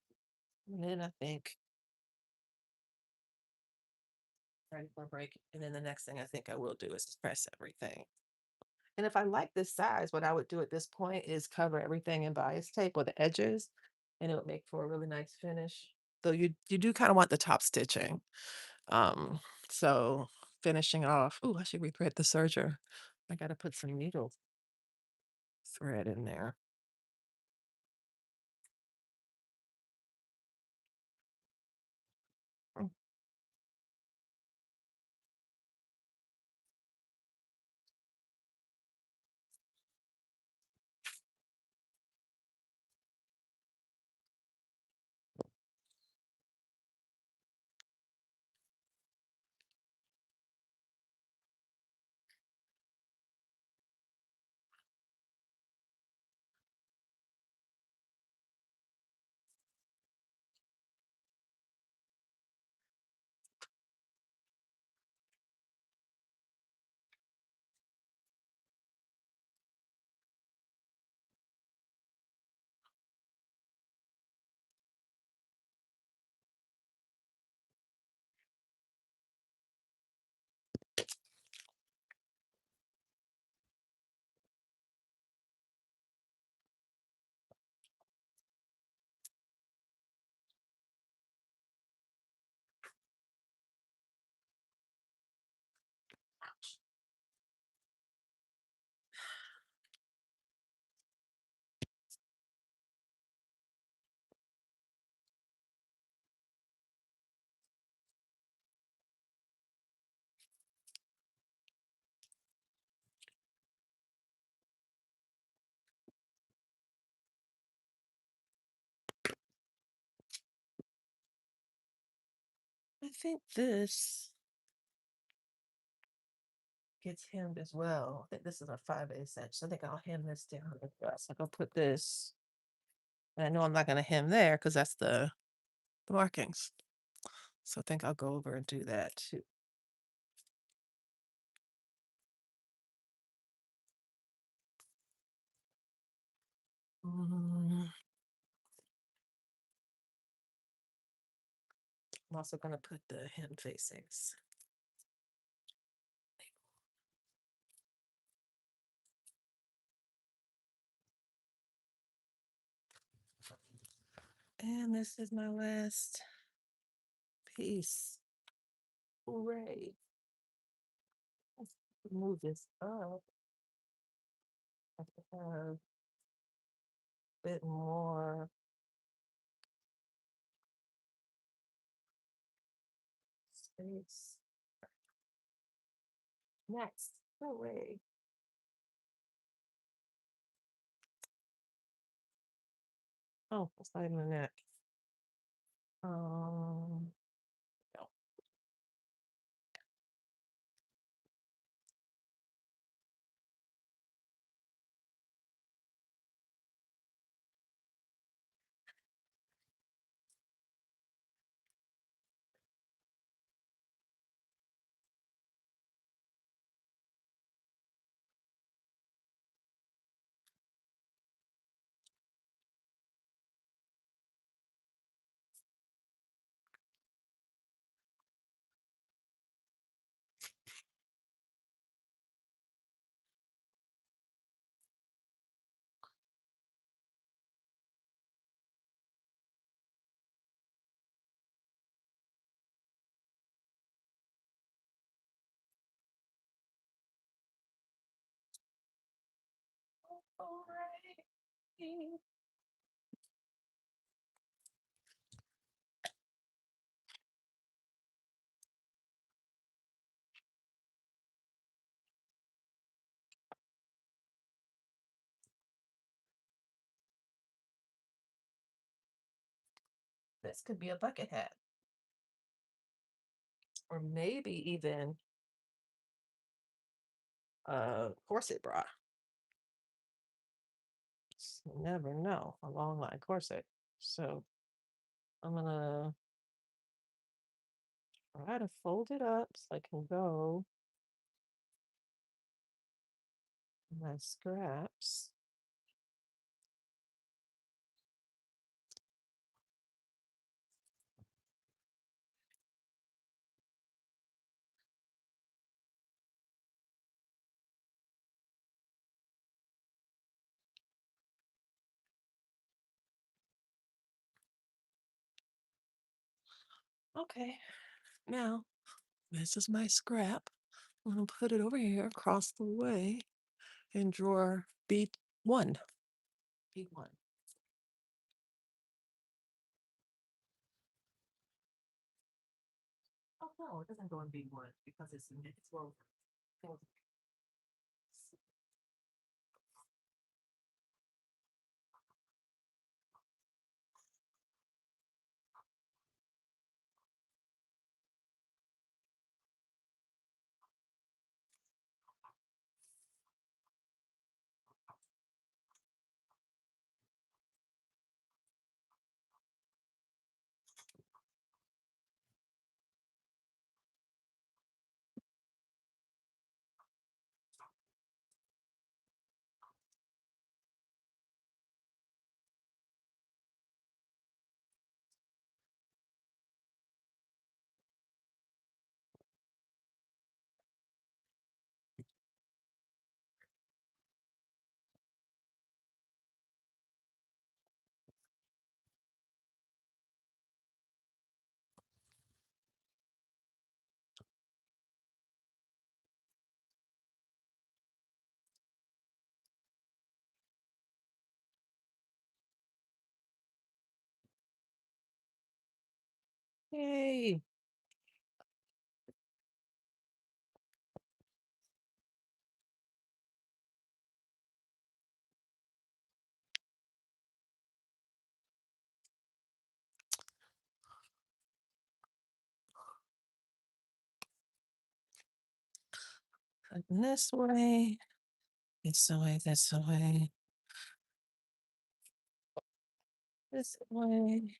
And then I think ready for a break. And then the next thing I think I will do is press everything. And if I like this size, what I would do at this point is cover everything in bias tape or the edges, and it would make for a really nice finish. Though you do kind of want the top stitching. Um, so finishing off. Oh, I should rethread the serger. I gotta put some needle thread in there. Mm. I think this gets hemmed as well. I think this is a 5/8 inch. So I think I'll hem this down like this. Like I'll put this. And I know I'm not gonna hem there because that's the markings. So I think I'll go over and do that too. Mm, I'm also gonna put the hem facings. And this is my last piece. Hooray. Let's move this up. I have to have a bit more space. Next. Hooray. Oh, it's not even a neck. No. Hooray. This could be a bucket hat. Or maybe even a corset bra. You never know. A long line corset. So I'm gonna try to fold it up so I can go my scraps. Okay, now this is my scrap. I'm gonna put it over here across the way in drawer B1. B1. Oh no, it doesn't go in B1 because it's woven. Yay. Put this way, this way, this way, this way.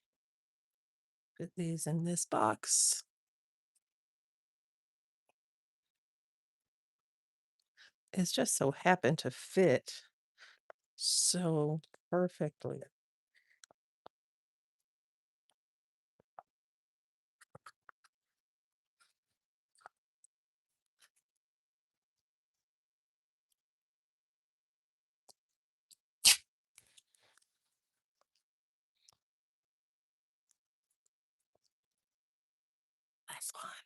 Put these in this box. It's just so happened to fit so perfectly. last one.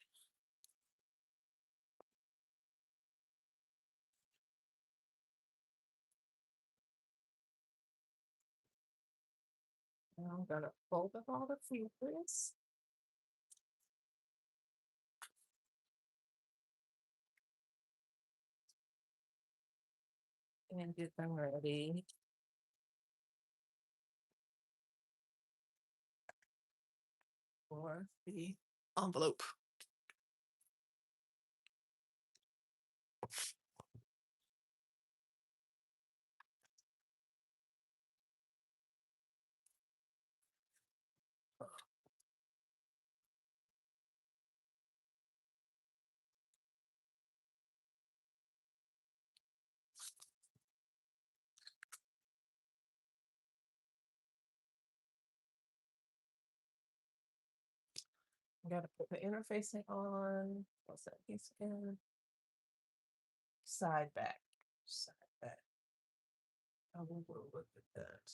Now I'm gonna fold up all the fingers and get them ready for the envelope. I gotta put the interfacing on. What's that piece again? Side back. Side back. I will look at that.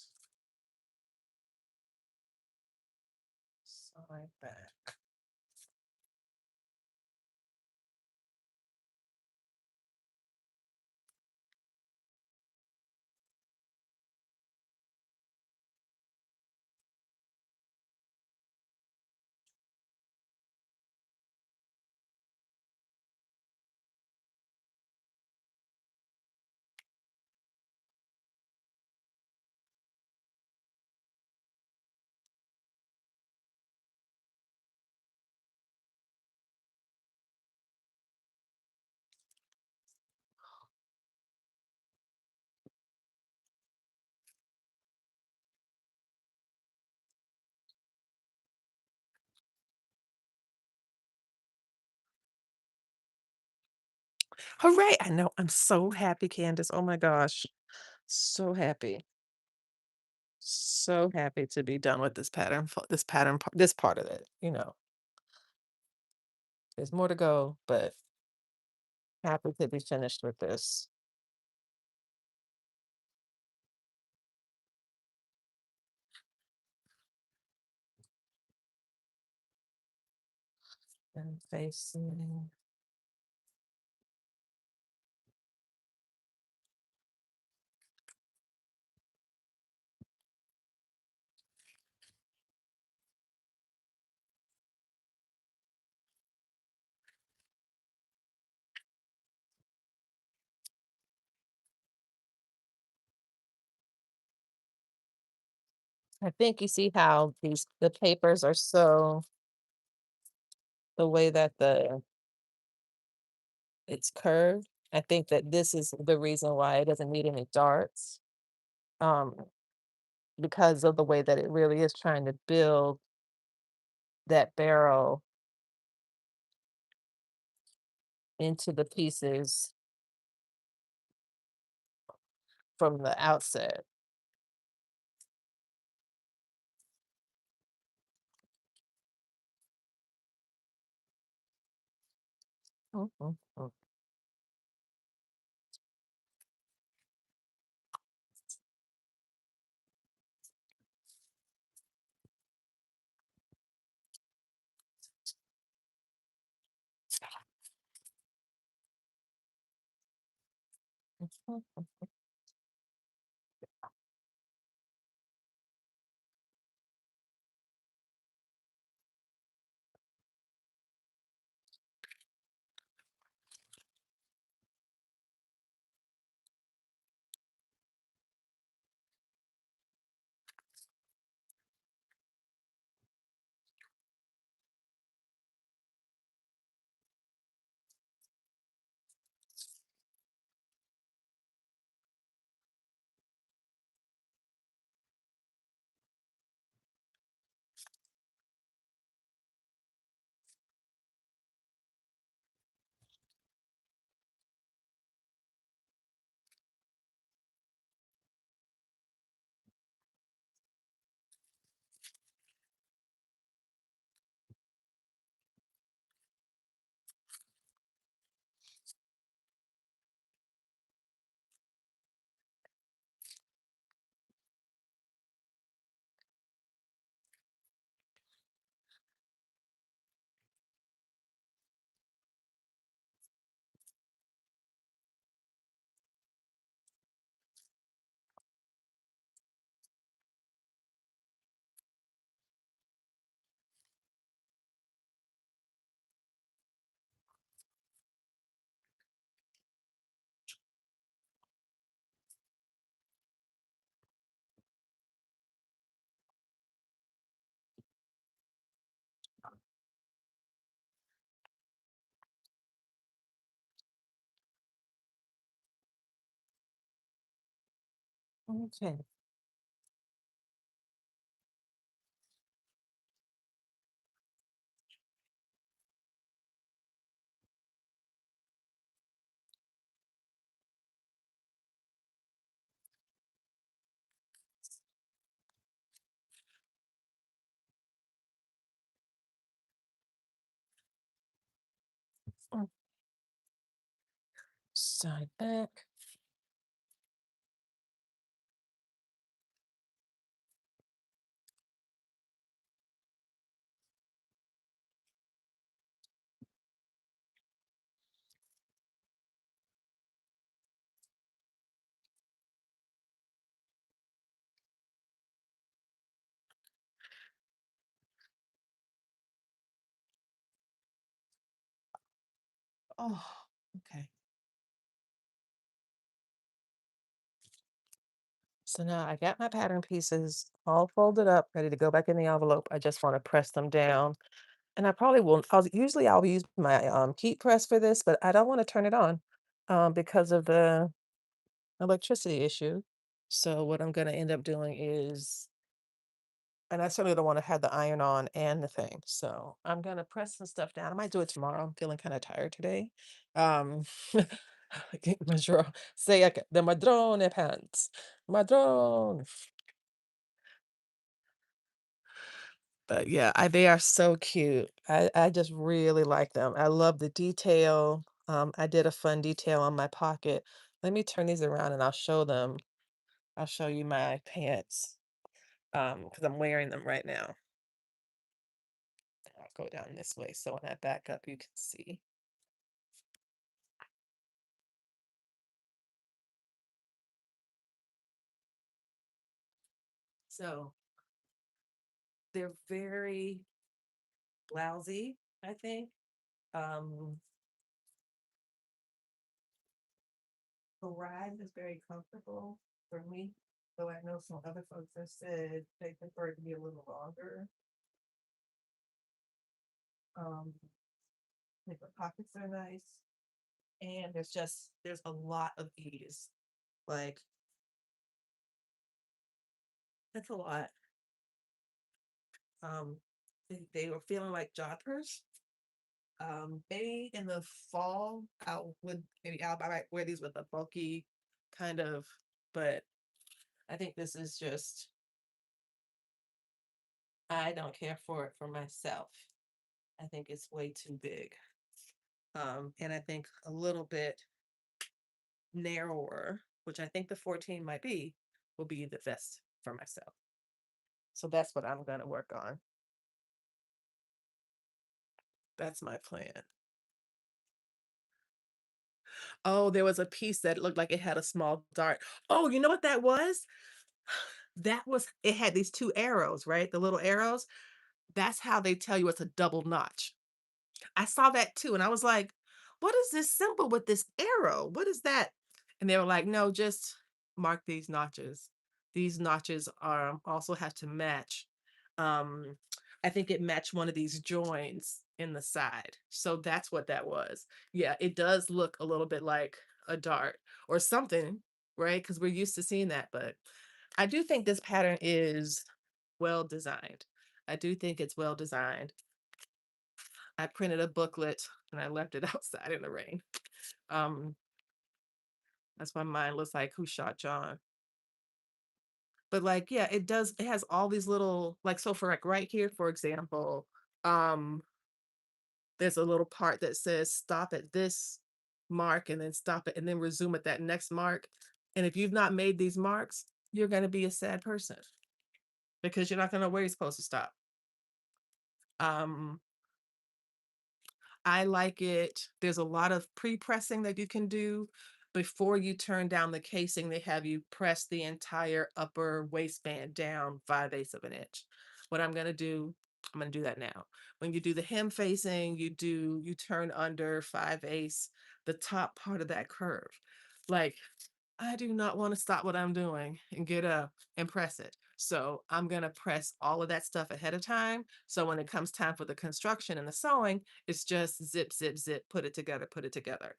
Side back. Hooray! I know. I'm so happy, Candace. Oh my gosh. So happy. So happy to be done with this pattern, this part of it. There's more to go, but happy to be finished with this. And facing. I think you see how the papers are so the way that it's curved. I think that this is the reason why it doesn't need any darts. Um, because of the way that it really is trying to build that barrel into the pieces from the outset. Mm, mm, mm. Mhm. Okay. Mm, Side back. Oh, okay. So now I got my pattern pieces all folded up, ready to go back in the envelope. I just want to press them down. And I probably will I'll use my heat press for this, but I don't want to turn it on because of the electricity issue. So what I'm gonna end up doing is, and I certainly don't want to have the iron on and the thing. So I'm gonna press some stuff down. I might do it tomorrow. I'm feeling kind of tired today. Um say the Madrone pants. Madrone. But yeah, they are so cute. I just really like them. I love the detail. I did a fun detail on my pocket. Let me turn these around and I'll show them. I'll show you my pants. Because I'm wearing them right now. I'll go down this way so when I back up you can see. So they're very blousy, I think. Um, the ride is very comfortable for me. Though I know some other folks have said they prefer it to be a little longer. Um, I think the pockets are nice. And there's a lot of ease. Like that's a lot. Um, they were feeling like joggers. Maybe in the fall, I might wear these with a bulky kind of, but I think this is just I don't care for it for myself. I think it's way too big. And I think a little bit narrower, which I think the 14 might be, will be the best for myself. So that's what I'm gonna work on. That's my plan. Oh, there was a piece that looked like it had a small dart. Oh, you know what that was? That was it had these two arrows, right? The little arrows. That's how they tell you it's a double notch. I saw that too, and I was like, "What is this symbol with this arrow? What is that?" And they were like, "No, just mark these notches. These notches are also have to match. Um, I think it matched one of these joins in the side. So that's what that was. Yeah, it does look a little bit like a dart or something, right? Because we're used to seeing that, but I do think this pattern is well designed. I do think it's well designed. I printed a booklet and I left it outside in the rain. Um, that's why mine looks like Who Shot John. But like, yeah, it has all these little like so for like right here, for example, um, there's a little part that says stop at this mark and then stop it and then resume at that next mark. And if you've not made these marks, you're gonna be a sad person because you're not gonna know where you're supposed to stop. Um, I like it. There's a lot of pre-pressing that you can do. Before you turn down the casing, they have you press the entire upper waistband down 5/8 of an inch. What I'm gonna do that now. When you do the hem facing, you turn under 5/8 the top part of that curve. Like I do not want to stop what I'm doing and get up and press it. So I'm going to press all of that stuff ahead of time. So when it comes time for the construction and the sewing, it's just zip, zip, zip, put it together, put it together.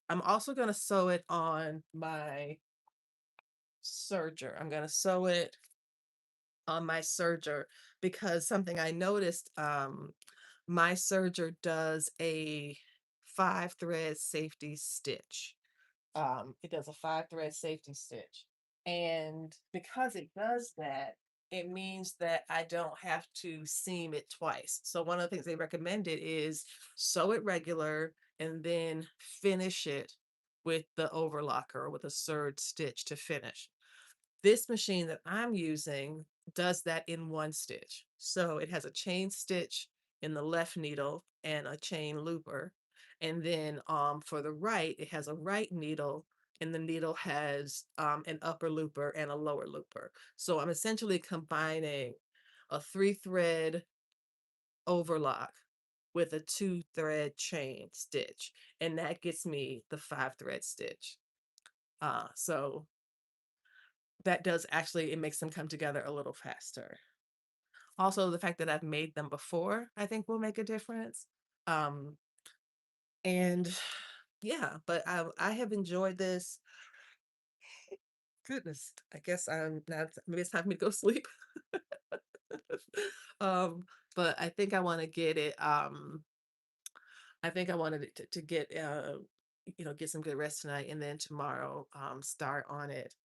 I'm also going to sew it on my serger. I'm gonna sew it on my serger because something I noticed, my serger does a 5 thread safety stitch. It does a 5 thread safety stitch. And because it does that, it means that I don't have to seam it twice. So one of the things they recommended is sew it regular and then finish it with the overlocker or with a serge stitch to finish. This machine that I'm using does that in one stitch. So it has a chain stitch in the left needle and a chain looper. And then for the right, it has a right needle and the needle has an upper looper and a lower looper. So I'm essentially combining a 3 thread overlock with a 2 thread chain stitch. And that gets me the 5 thread stitch. So that does actually, it makes them come together a little faster. Also, the fact that I've made them before, I think will make a difference. Um, and yeah, but I have enjoyed this. Goodness, I guess I'm now maybe it's time for me to go sleep. um, but I think I want to get it. I think I wanted it to get get some good rest tonight and then tomorrow start on it.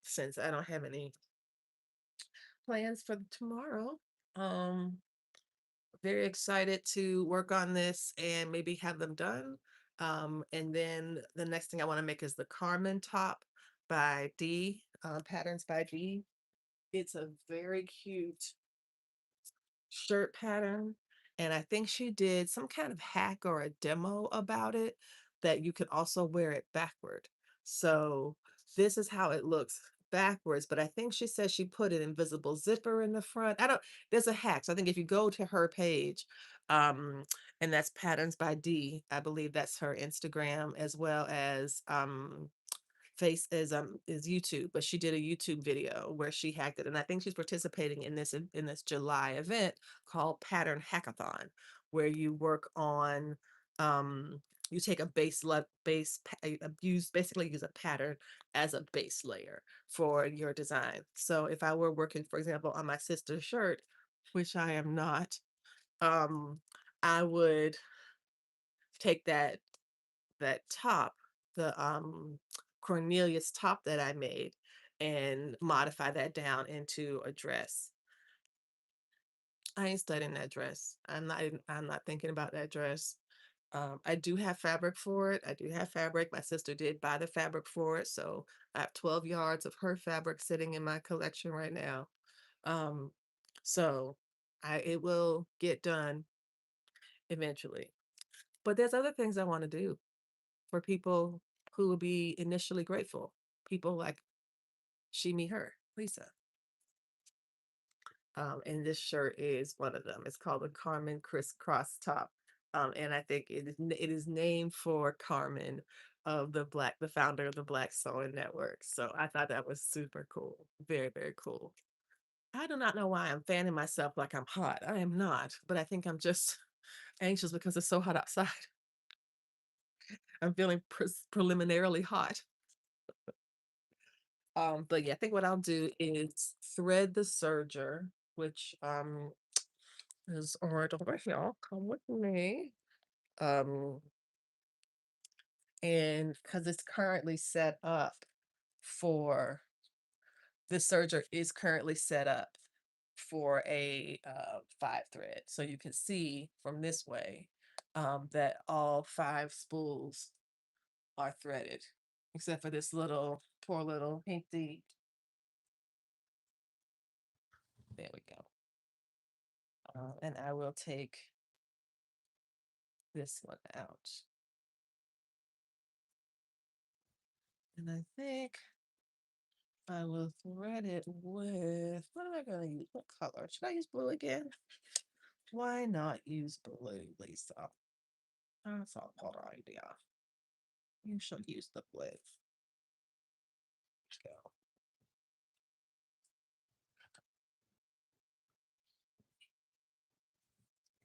Since I don't have any plans for tomorrow. Um, Very excited to work on this and maybe have them done. And then the next thing I want to make is the Carmen top by D, Patterns by D. It's a very cute shirt pattern. And I think she did some kind of hack or a demo about it that you could also wear it backward. So this is how it looks backwards, but I think she says she put an invisible zipper in the front. I don't, there's a hack. So I think if you go to her page, um, and that's Patterns by D, I believe that's her Instagram as well as face is YouTube, but she did a YouTube video where she hacked it, and I think she's participating in this July event called Pattern Hackathon, where you work on you take a use basically use a pattern as a base layer for your design. So if I were working, for example, on my sister's shirt, which I am not, um, I would take that top, the Cornelius top that I made and modify that down into a dress. I ain't studying that dress. I'm not thinking about that dress. I do have fabric for it. I do have fabric. My sister did buy the fabric for it. So I have 12 yards of her fabric sitting in my collection right now. Um, so it will get done eventually. But there's other things I want to do for people who will be initially grateful. People like she, me, her, Lisa. And this shirt is one of them. It's called the Carmen Crisscross Top. And I think it is named for Carmen of the founder of the Black Sewing Network. So I thought that was super cool. Very, very cool. I do not know why I'm fanning myself like I'm hot. I am not, but I think I'm just anxious because it's so hot outside. I'm feeling preliminarily hot. But yeah, I think what I'll do is thread the serger, which is right over here. Come with me. Um, and because it's currently set up for the serger is currently set up for a 5 thread. So you can see from this way that all 5 spools are threaded, except for this little poor little hinky. There we go. And I will take this one out. And I think I will thread it with, what am I going to use? What color? Should I use blue again? Why not use blue, Lisa? That's a good idea. You should use the blue. Let's go.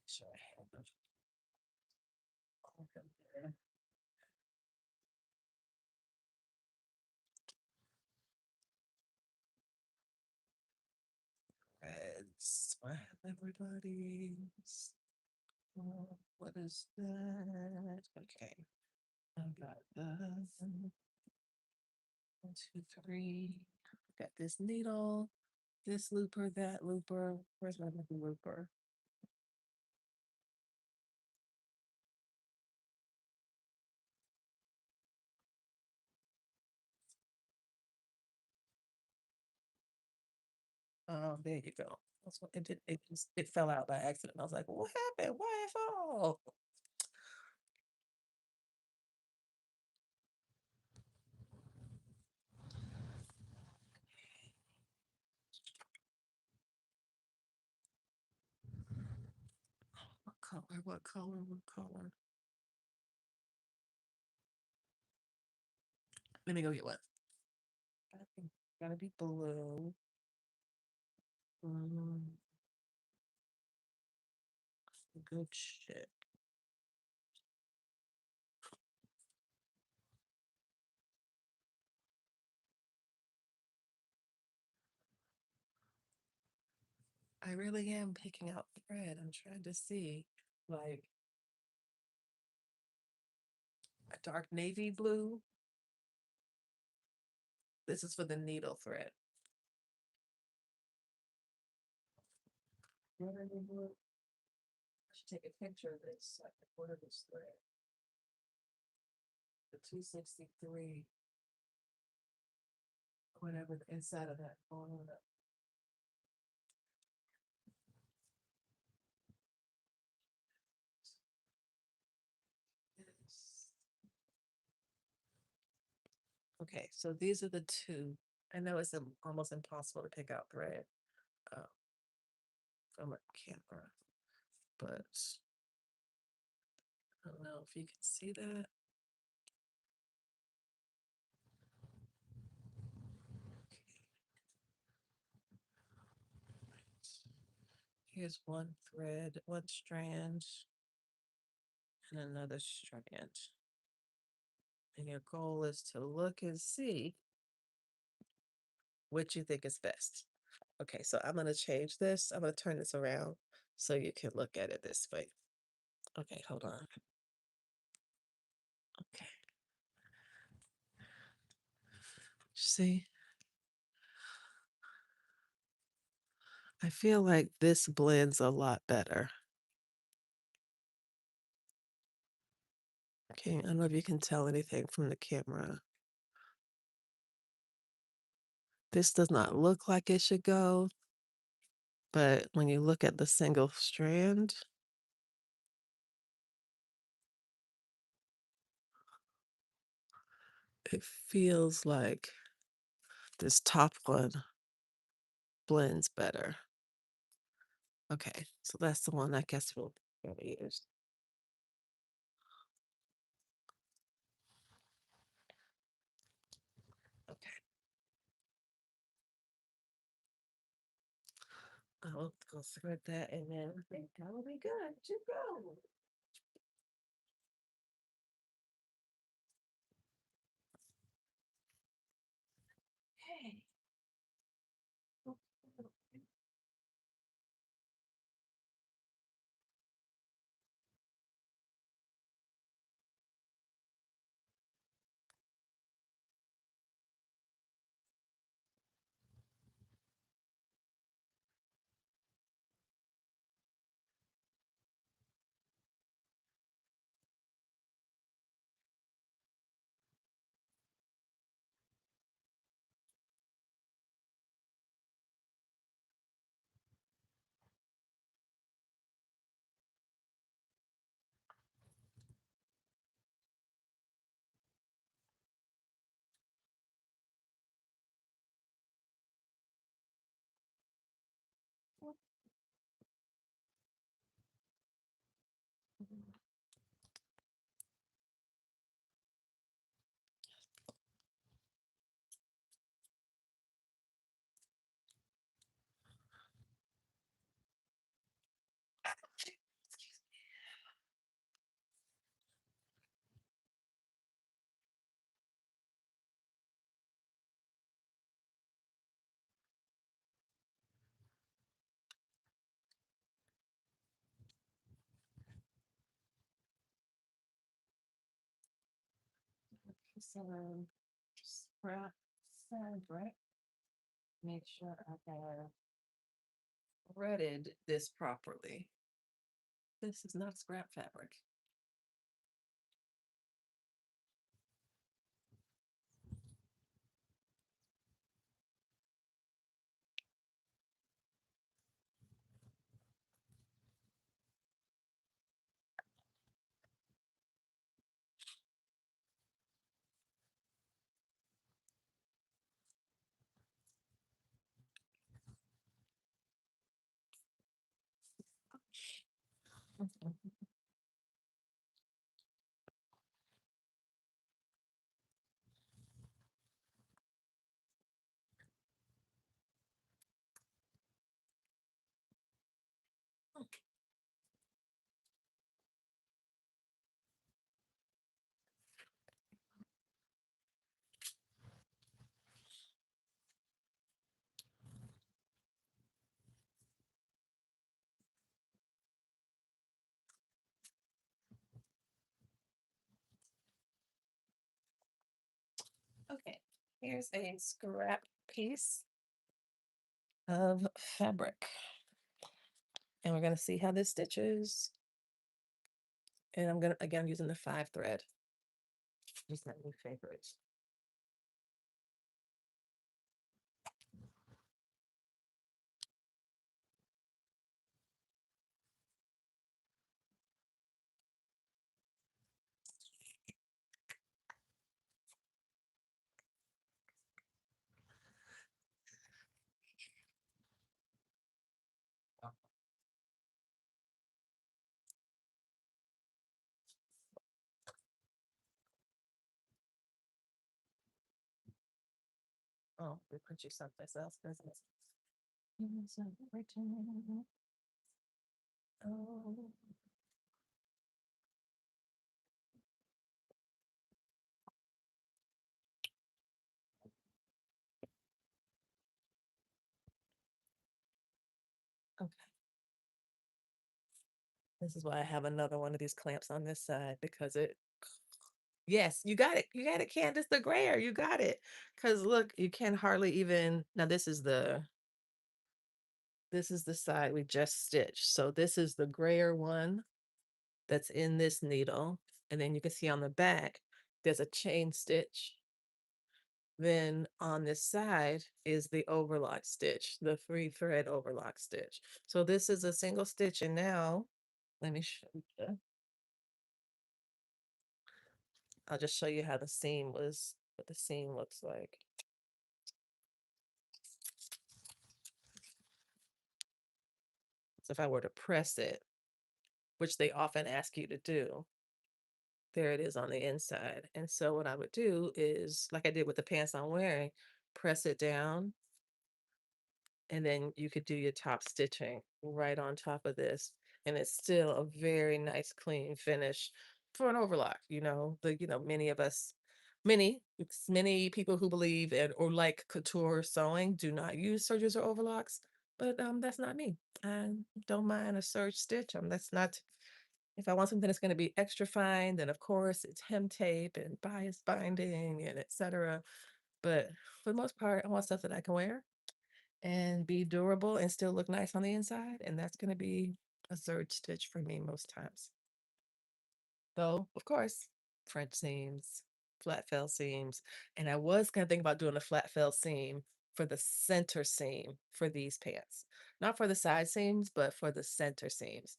So I have them all there. everybody's. What is that? Okay. I got the 1, 2, 3. Got this needle, this looper, that looper. Where's my looper? Oh, there you go. That's what it did. It fell out by accident. I was like, what happened? Why it fall? What color? What color? What color? Let me go get one. Gotta be blue. Mm, good shit. I really am picking out thread. I'm trying to see, like, a dark navy blue. This is for the needle thread. Navy blue. I should take a picture of this so I can order this thread. The 263, whatever the inside of that corner. Okay, so these are the two. I know it's almost impossible to pick out thread uh, from a camera, but I don't know if you can see that. Here's one thread, one strand, and another strand. And your goal is to look and see which you think is best. Okay, so I'm going to change this. I'm going to turn this around so you can look at it this way. Okay, hold on. Okay. See, I feel like this blends a lot better. Okay, I don't know if you can tell anything from the camera. This does not look like it should go, but when you look at the single strand, it feels like this top one blends better. Okay, so that's the one I guess we'll use. Okay, I'll go thread that and then I think that'll be good to go. Hey. some scrap fabric. Make sure I have threaded this properly. This is not scrap fabric. Okay, here's a scrap piece of fabric. And we're going to see how this stitches. And I'm going to, again, using the 5 thread. Just my new favorite. Oh, we put you someplace else, doesn't it? Oh, okay. This is why I have another one of these clamps on this side because it, yes, you got it. You got it, Candace, the grayer. You got it. Because look, you can hardly even, now this is the side we just stitched. So this is the grayer one that's in this needle. And then you can see on the back, there's a chain stitch. Then on this side is the overlock stitch, the 3 thread overlock stitch. So this is a single stitch. And now let me show you. I'll just show you how the seam was, what the seam looks like. So if I were to press it, which they often ask you to do, there it is on the inside. And so what I would do is, like I did with the pants I'm wearing, press it down, and then you could do your top stitching right on top of this. And it's still a very nice, clean finish for an overlock. Many of us, many people who believe in or like couture sewing do not use serges or overlocks, but that's not me. I don't mind a serge stitch. That's not, if I want something that's going to be extra fine, then of course it's hem tape and bias binding and etc. But for the most part, I want stuff that I can wear and be durable and still look nice on the inside. And that's going to be a serge stitch for me most times. Though, of course, French seams, flat fell seams. And I was going to think about doing a flat fell seam for the center seam for these pants. Not for the side seams, but for the center seams.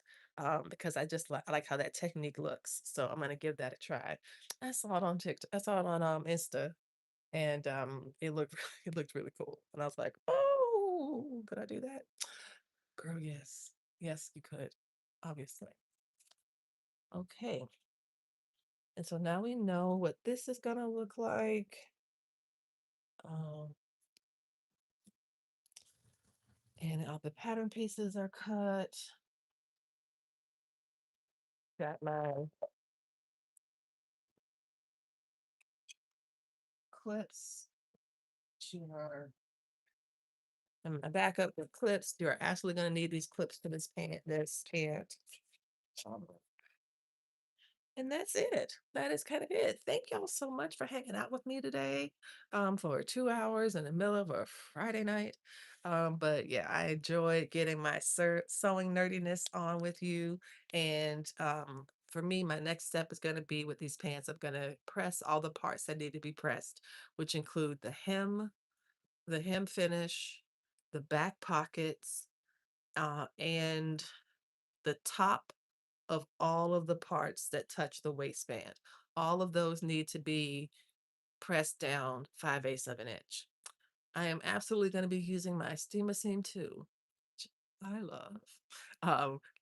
Because I like how that technique looks. So I'm going to give that a try. I saw it on TikTok. I saw it on Insta, and it looked it looked really cool. And I was like, oh, could I do that? Girl, yes. Yes, you could, obviously. Okay. And so now we know what this is gonna look like. Um, and all the pattern pieces are cut. Got my clips. And my backup with clips. You're actually gonna need these clips for this pant. Um, And that's it. That is kind of it. Thank y'all so much for hanging out with me today, for 2 hours in the middle of a Friday night. But yeah, I enjoyed getting my sewing nerdiness on with you. And for me, my next step is going to be with these pants. I'm going to press all the parts that need to be pressed, which include the hem finish, the back pockets, and the top of all of the parts that touch the waistband. All of those need to be pressed down 5/8 of an inch. I am absolutely going to be using my steamer seam too, which I love,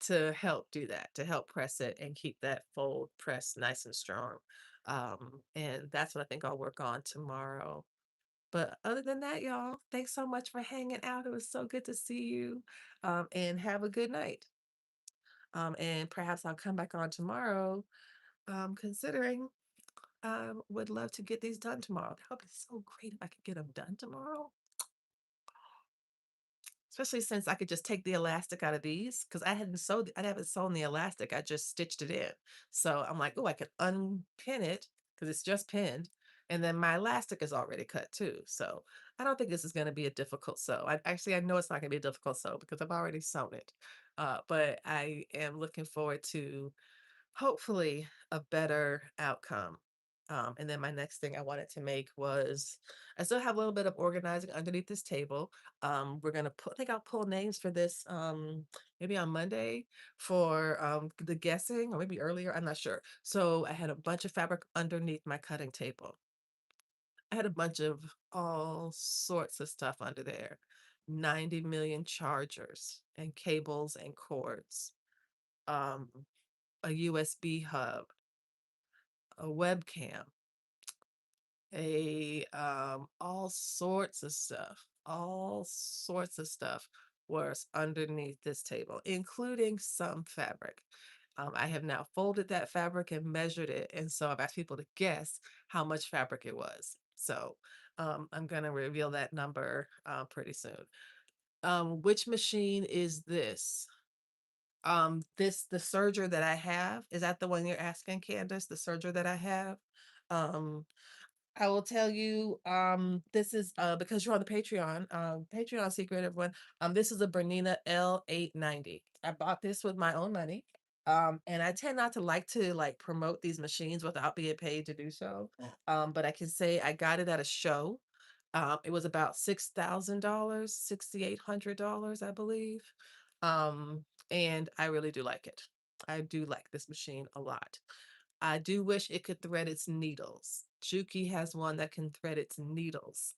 to help do that, to help press it and keep that fold pressed nice and strong. And that's what I think I'll work on tomorrow. But other than that, y'all, thanks so much for hanging out. It was so good to see you. And have a good night. And perhaps I'll come back on tomorrow, considering would love to get these done tomorrow. That would be so great if I could get them done tomorrow. Especially since I could just take the elastic out of these because I haven't sewn the elastic. I just stitched it in. So I'm like, oh, I could unpin it because it's just pinned. And then my elastic is already cut too. So I don't think this is going to be a difficult sew. I know it's not going to be a difficult sew because I've already sewn it. But I am looking forward to hopefully a better outcome. And then my next thing I wanted to make was I still have a little bit of organizing underneath this table. We're gonna put I think I'll pull names for this maybe on Monday for the guessing or maybe earlier, I'm not sure. So I had a bunch of fabric underneath my cutting table. I had a bunch of all sorts of stuff under there. 90 million chargers and cables and cords. Um, a USB hub, a webcam, a all sorts of stuff was underneath this table, including some fabric. I have now folded that fabric and measured it, and so I've asked people to guess how much fabric it was. So I'm gonna reveal that number pretty soon. Which machine is this? The serger that I have, is that the one you're asking, Candace? The serger that I have? Um, I will tell you, this is because you're on the Patreon secret, everyone. This is a Bernina L890. I bought this with my own money. And I tend not to like to like promote these machines without being paid to do so. But I can say I got it at a show. It was about $6,000, $6,800, I believe. And I really do like it. I do like this machine a lot. I do wish it could thread its needles. Juki has one that can thread its needles,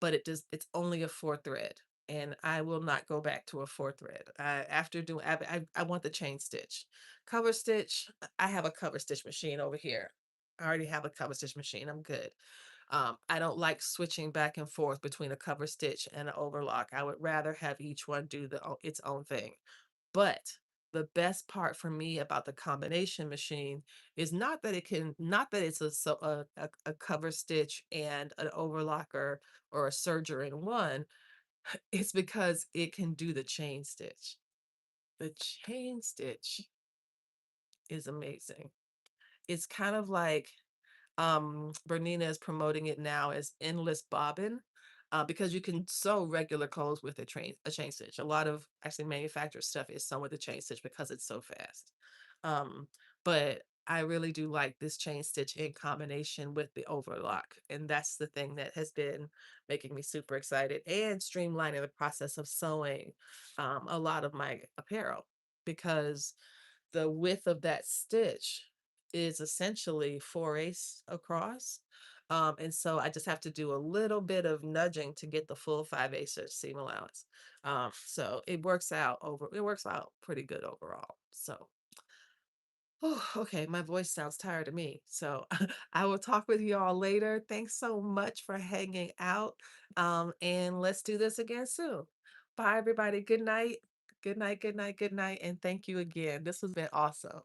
but it's only a 4 thread. And I will not go back to a 4 thread. After doing, I want the chain stitch. Cover stitch, I have a cover stitch machine over here. I already have a cover stitch machine. I'm good. I don't like switching back and forth between a cover stitch and an overlock. I would rather have each one do its own thing. But the best part for me about the combination machine is not that it's a cover stitch and an overlocker or a serger in one. It's because it can do the chain stitch. The chain stitch is amazing. It's kind of like Bernina is promoting it now as endless bobbin, because you can sew regular clothes with a chain stitch. A lot of actually manufactured stuff is sewn with a chain stitch because it's so fast. Um, but I really do like this chain stitch in combination with the overlock, and that's the thing that has been making me super excited and streamlining the process of sewing a lot of my apparel because the width of that stitch is essentially 4/8 across. And so I just have to do a little bit of nudging to get the full 5/8 seam allowance. So it works out pretty good overall. So, oh, okay, my voice sounds tired to me. So I will talk with you all later. Thanks so much for hanging out. And let's do this again soon. Bye, everybody. Good night. Good night. Good night. Good night. And thank you again. This has been awesome.